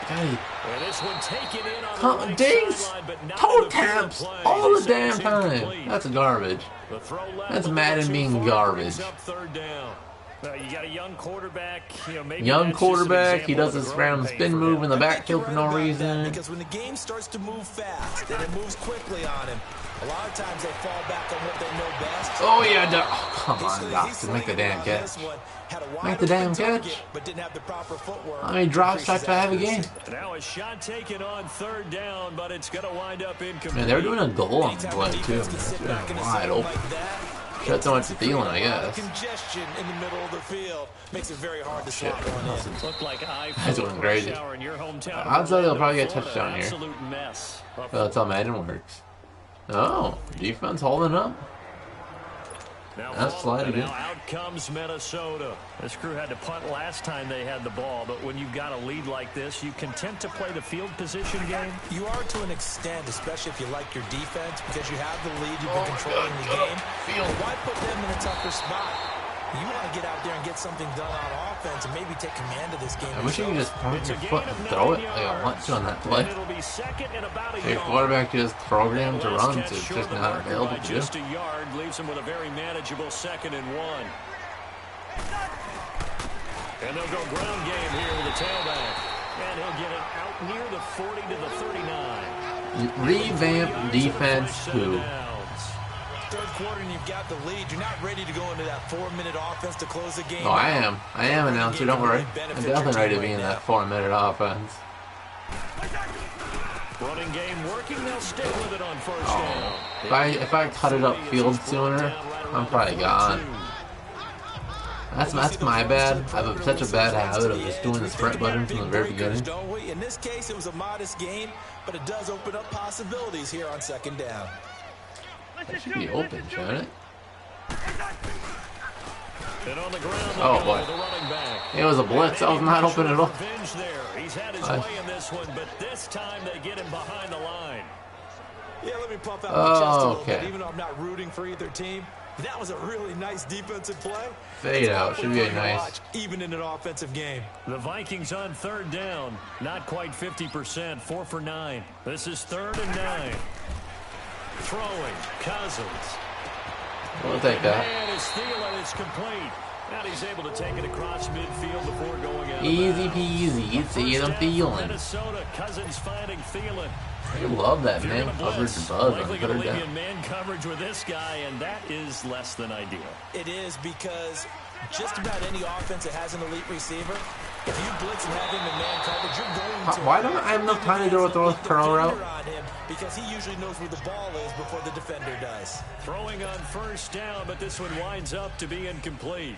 Hey. And this one taken in on the right Dings! sideline, but not Toe in the field taps play. all the They say damn it's time. incomplete. That's garbage. The throw left That's a little Madden too being far, garbage. brings up third down. You got a young quarterback. Maybe Young that's just an quarterback, he example does of this the growing random pain spin for move him. in the I think backfield you're for no right about that, reason. because when the game starts to move fast and it moves quickly on him, a lot of times they fall back on what they know best. Oh yeah, oh, come on, Doctor, make the damn catch. Make the damn catch. But didn't have the proper footwork. How many drops do I have to have a game? Now a shot taken on third down, but it's going to wind up incomplete. Man, they were doing a goal on the play too. Wide open. Shut so much to Thielen, I guess. Congestion in the middle of the field makes it very hard to Shit. slot one in. Looked like That's going crazy. I'd say they'll probably get a touchdown here. Absolute mess. Well, that's how Madden works. Oh, defense holding up. That's sliding in. Now out comes Minnesota. This crew had to punt last time they had the ball, but when you've got a lead like this, you content to play the field position game? You are to an extent, especially if you like your defense, because you have the lead, you've been controlling the game. Why put them in a tougher spot? You want to get out there and get something done on offense and maybe take command of this game. I wish you could just point your foot and throw it like I want to on that play. Your quarterback just programmed to run, so it's just not available to do. Just a yard leaves him with a very manageable 2nd and 1. And they'll go ground game here with the tailback. And he'll get it out near the 40 to the 39. Revamp defense who? Third quarter and you've got the lead. You're not ready to go into that 4-minute offense to close the game. Oh, I am. I am, announcer. Don't worry. I'm definitely ready to be in that 4-minute offense. Running game working. They'll stick with it on first down. If I cut it up field sooner, I'm probably gone. That's my bad. I have such a bad habit of just doing the sprint button from the very beginning. In this case, it was a modest gain, but it does open up possibilities here on 2nd down. That should be open, shouldn't it? And on the ground, oh boy. It was a blitz. I was not open at all. He's had his way in this one, but this time they get him behind the line. Yeah, let me puff out my chest a little bit, okay. even though I'm not rooting for either team. That was a really nice defensive play. Fade out. Should be a nice. Even in an offensive game. The Vikings on 3rd down. Not quite 50%. 4 for 9. This is 3rd and 9. Throwing. Cousins. We'll take that. And his Thielen is complete. Now he's able to take it across midfield before going out. Easy peasy. See them feeling. Minnesota. Cousins finding Thielen. I love that man coverage buzz on Likely going to 3rd leave you down. in man coverage with this guy, and that is less than ideal. It is, because just about any offense that has an elite receiver, if you blitz and have him in man coverage, you're going to. Why don't I have enough time to throw a curl route? On him, because he usually knows where the ball is before the defender does. Throwing on first down, but this one winds up to be incomplete.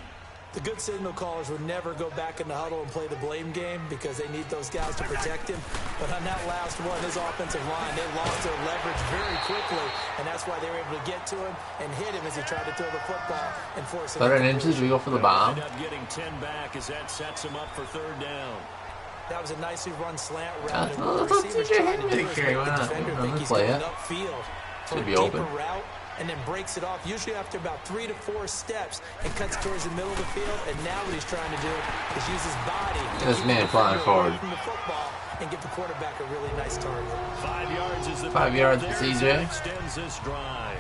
The good signal callers would never go back in the huddle and play the blame game because they need those guys to protect him. But on that last one, his offensive line, they lost their leverage very quickly, and that's why they were able to get to him and hit him as he tried to throw the football and force it. 3rd inches, we go for the bomb. End up getting 10 back as that sets him up for 3rd down. That was a nicely run slant route. Let's TJ Henry carry. Why not? Let's play it. Should be open. And then breaks it off, usually after about 3 to 4 steps, and cuts towards the middle of the field. And now what he's trying to do is use his body to this man flying forward from the football and give the quarterback a really nice target. 5 yards is the 5 yards for CJ. Extends this drive.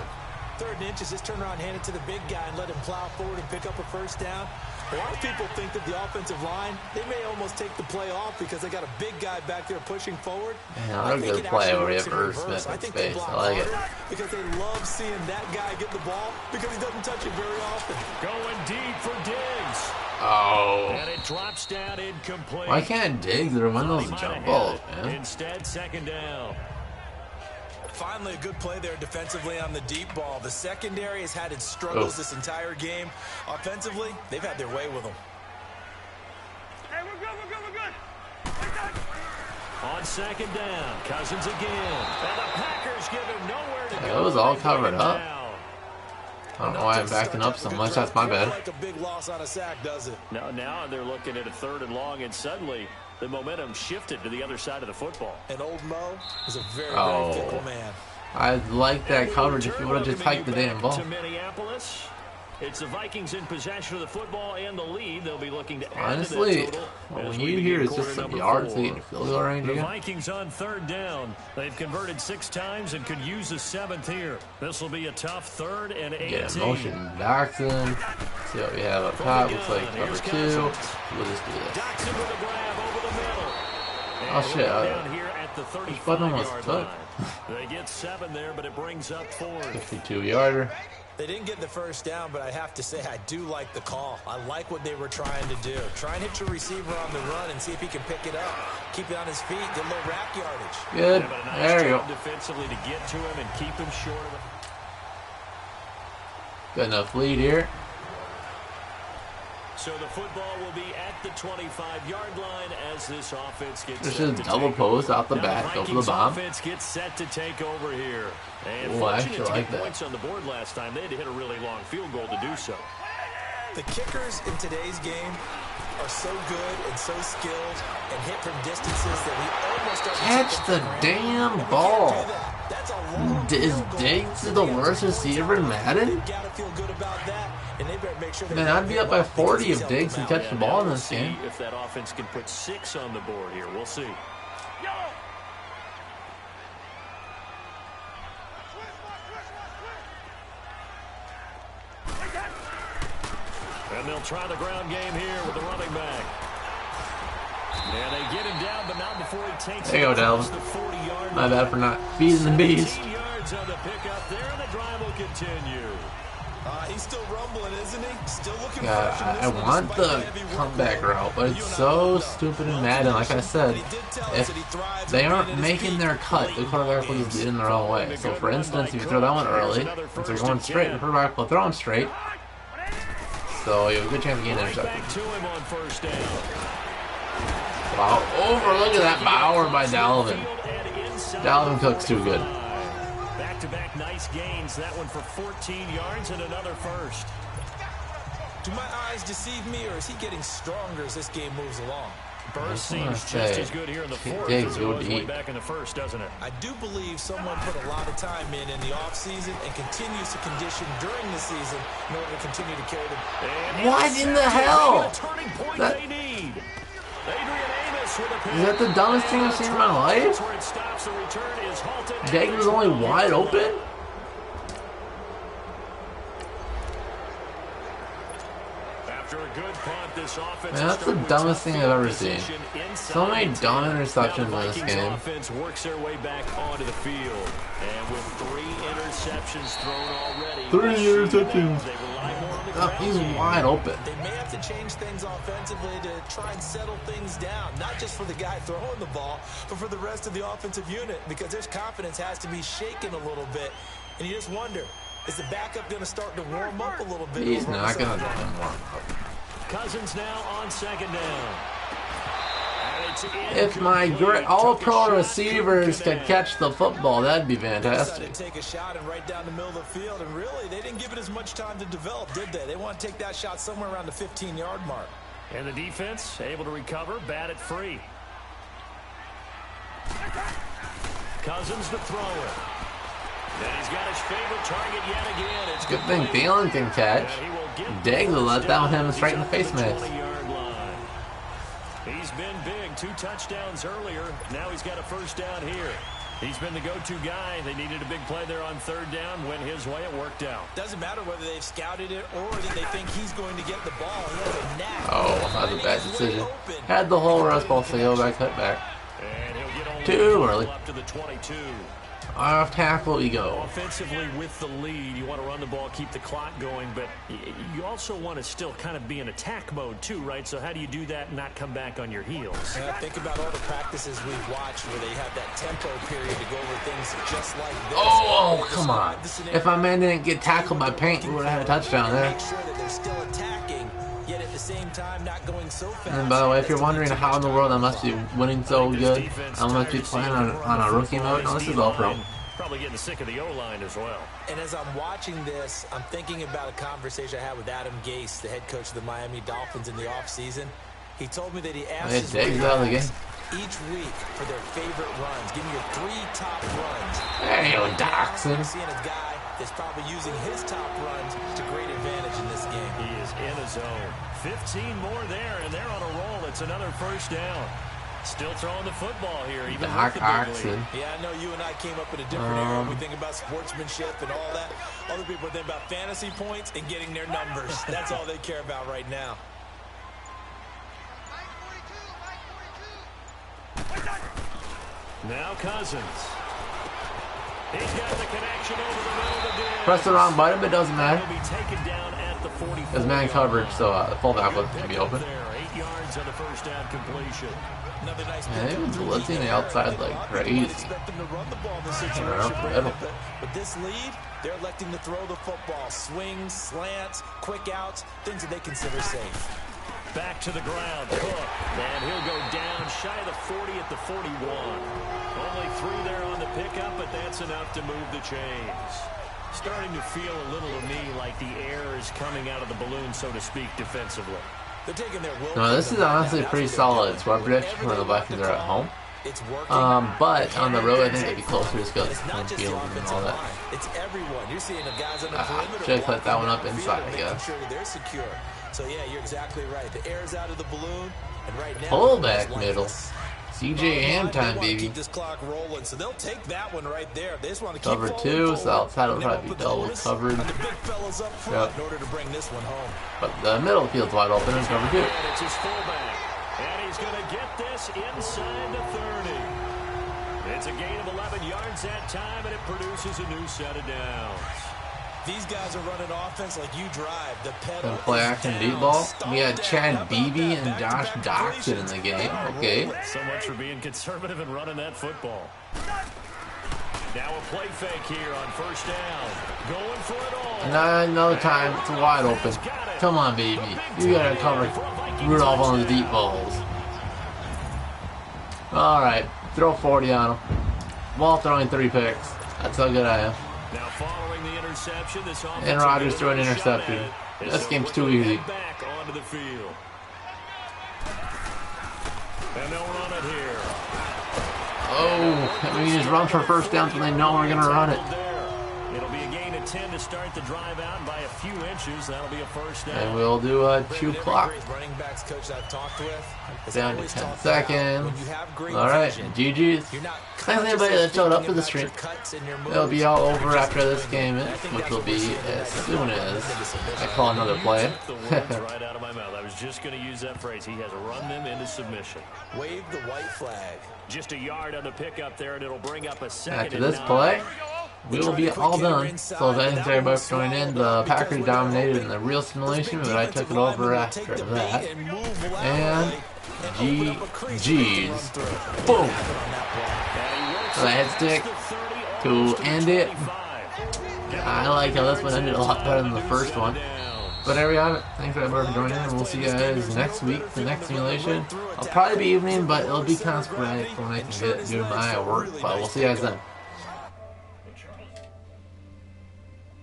3rd and inches, just turn around, hand it to the big guy, and let him plow forward and pick up a first down. A lot of people think that the offensive line, they may almost take the play off because they got a big guy back there pushing forward. Yeah, I'll go play over here for Smith in space. I like it. Because they love seeing that guy get the ball because he doesn't touch it very often. Going deep for Diggs. Oh. And it drops down incomplete. Why can't Diggs or one of those jump balls, man? Instead, 2nd down. Finally, a good play there defensively on the deep ball. The secondary has had its struggles this entire game. Offensively, they've had their way with them. On on second down. Cousins again. And the Packers give him nowhere to go. It was all covered up. Now. I don't know why I'm backing up so much. That's my bad. Like a big loss on a sack, does it? Now they're looking at a 3rd and long, and suddenly the momentum shifted to the other side of the football. And old Mo is a very, very fickle man. I like that coverage if you would have just hiked the damn ball. To Minneapolis. It's the Vikings in possession of the football and the lead. They'll be looking to add Honestly, to that total when you hear it's just some yards to get in field goal range The again. Vikings on 3rd down. They've converted 6 times and could use a 7th here. This will be a tough 3rd and 18. Yeah, motion Daxon. See what we have up top. Looks like cover 2. We'll just do this. Daxon with a grab over the middle. Oh shit! Down here at the This button almost 35-yard took. line. They get 7 there, but it brings up 4. 52-yarder. They didn't get the first down, but I have to say I do like the call. I like what they were trying to do. Try and hit your receiver on the run and see if he can pick it up. Keep it on his feet. Get a little rack yardage. Good. But a nice There you job go. defensively to get to him and keep him short of it. Good enough lead here. So the football will be at the 25-yard line as this offense gets This set is to double take post over. out the Now back, go for the Vikings bomb. offense gets set to take over here. And Ooh, I fortunate actually to like get that. points on the board last time. They had to hit a really long field goal to do so. The kickers in today's game are so good and so skilled and hit from distances that we almost don't Catch the damn ball. That's a long Is field goal. Diggs the worst receiver in Madden? They've got to feel good about that, and they better make sure they Man, I'd be up by 40 if Diggs can catch the ball in We'll this see game. if that offense can put 6 on the board here. We'll see. And they'll try the ground game here with the running back. And they get him down, but not before he takes There you go, it across Dalvin. the 40-yard My line. bad for not feeding the bees. 17 yards on the pickup there, and the drive will continue. He's still rumbling, isn't he? Still looking Yeah, fresh in this I one, want despite the heavy comeback workload. route, but You it's and I so both know. stupid in Madden. Like I said, But he did tell us if that he thrives they on aren't being at his making peak their cut, the quarterback will just get in the wrong way. So, for instance, if you throw that one early, if they're going straight, the quarterback will throw them straight. So you have a good chance of getting Right intercepted. back to him on 1st down. Wow, look at that power by Dalvin. Dalvin Cook's too good. Back-to-back nice gains. That one for 14 yards and another first. Do my eyes deceive me, or is he getting stronger as this game moves along? Burst I was seems gonna just say, as good here in the 4th Diggs as it was would way eat. back in the 1st, doesn't it? I do believe someone put a lot of time in the offseason and continues to condition during the season in order to continue to carry them. And What in the hell? A turning point That- they need. Adrian Amos with a pick. Is that the dumbest thing I've seen in my life? That's where it stops. The return is halted. Diggs was only wide open? After a good punt, this offense Man, that's the dumbest thing I've ever seen. So many dumb interceptions in this game. Offense works their way back onto the field, and with 3 interceptions thrown already. 3 interceptions. They rely more on the Oh, ground he's game. wide open. They may have to change things offensively to try and settle things down, not just for the guy throwing the ball, but for the rest of the offensive unit, because their confidence has to be shaken a little bit. And you just wonder, is the backup going to start to warm up a little bit? He's over on not the going to sideline? warm up. Cousins now on 2nd down. And it's If my incomplete. all-pro Took a shot, receivers couldn't could connect. catch the football, that'd be Decided fantastic. to take a shot and right down the middle of the field, and really, they didn't give it as much time to develop, did they? They want to take that shot somewhere around the 15-yard mark. And the defense able to recover, bat it free. Cousins to throw it. And he's got his favorite target yet again. It's Good thing Thielen can catch. And he will get Diggs will let down him straight in the face mask. 20-yard line. He's been big, 2 touchdowns earlier. Now he's got a 1st down here. He's been the go-to guy. They needed a big play there on 3rd down. Went his way, it worked out. Doesn't matter whether they've scouted it or that they think he's going to get the ball. He has a knack. Oh, that was a bad decision. Had the whole rest ball, so go back, cut back. And he'll get only Too early. up to the 22. Off tackle we go. Offensively with the lead, you want to run the ball, keep the clock going, but you also want to still kind of be in attack mode too, right? So how do you do that and not come back on your heels? Think about all the practices we've watched where they have that tempo period to go over things just like this. Oh, come on. If my man didn't get tackled by paint, we would have had a touchdown there. Make sure that they're still attacking, yet at the same time, not going so fast. And by the way, if you're wondering how in the world I must be winning so good, I must be playing on a rookie mode. No, this is all pro. Probably getting sick of the O-line as well. And as I'm watching this, I'm thinking about a conversation I had with Adam Gase, the head coach of the Miami Dolphins in the offseason. He told me that he asked his running each week for their favorite runs. Give me your 3 top runs. There you go, Doxson. You're seeing a guy that's probably using his top runs to great advantage in this game. He is in a zone. 15 more there, and they're on a roll. It's another first down. Still throwing the football here, even with the big lead. Yeah, I know you and I came up in a different era. We think about sportsmanship and all that. Other people think about fantasy points and getting their numbers. That's all they care about right now. Now Cousins. He's got the connection over the middle of the field. Press the wrong button, but it doesn't matter. He'll be taken down at the 44. There's man coverage, so the fullback was going to be open. 8 yards on the first down completion. Another nice And he was blitzing the outside like crazy. Expect them to run the ball in this situation, but this lead, they're electing to throw the football. Swings, slants, quick outs, things that they consider safe. Back to the ground, Cook, and he'll go down shy of the 40 at the 41. Only 3 there on the pickup, but that's enough to move the chains. Starting to feel a little to me like the air is coming out of the balloon, so to speak, defensively. They're taking their will. No, this is honestly pretty solid score prediction for the Vikings are at home. But on the road, I think it'd be closer just because of home field and all that. It's everyone. You're seeing the guys on the perimeter. Should have put that one up inside, I guess. Sure they're secure. So yeah, you're exactly right. The air's out of the balloon, and right now Fullback middle. CJ Ham time, baby. Keep this clock rolling, so they'll take that one right there. They just want to keep Cover 2, so outside will probably be double covered. The big fellas up front in order to bring this one home. But the middle field's wide open in cover 2. And it's his fullback, and he's going to get this inside the 30. It's a gain of 11 yards that time, and it produces a new set of downs. These guys are running offense like you drive. The pedal play action deep ball. We had Chad Beebe and Josh Doxson in the game. Okay. So much for being conservative and running that football. Now a play fake here on first down. Going for it all. And another time, it's wide open. Come on, baby. You gotta cover Rudolph on the deep balls. Alright. Throw 40 on him. Ball throwing 3 picks. That's how good I am. Now following the interception, this and Rodgers threw an interception. This game's too easy. Back onto the field. And they'll run it here. Oh, I mean, just run for first downs when they know we're gonna run it. It'll be a gain of 10 to start the drive out, and by a few inches, that'll be a first down. And we'll do a 2 clock. Running backs coach I've talked with. Down to 10 seconds. Alright, GG's. Thanks anybody that showed up for the stream. It'll be all over after this game, which will be as soon as I call another play. Right out of my mouth. I was just going to use that phrase. He has run them into submission. Wave the white flag. Just a yard on the pickup there, and it'll bring up a second. After this play, we will be all done. So thanks everybody for joining in. The Packers dominated in the real simulation, but I took it over after that. And GG's. Boom! So the head stick to end it. I like how this one ended a lot better than the first one. But there we have it. Thanks everybody for joining in, and we'll see you guys next week for the next simulation. I'll probably be evening, but it'll be kind of sporadic when I can do my work. But we'll see you guys then.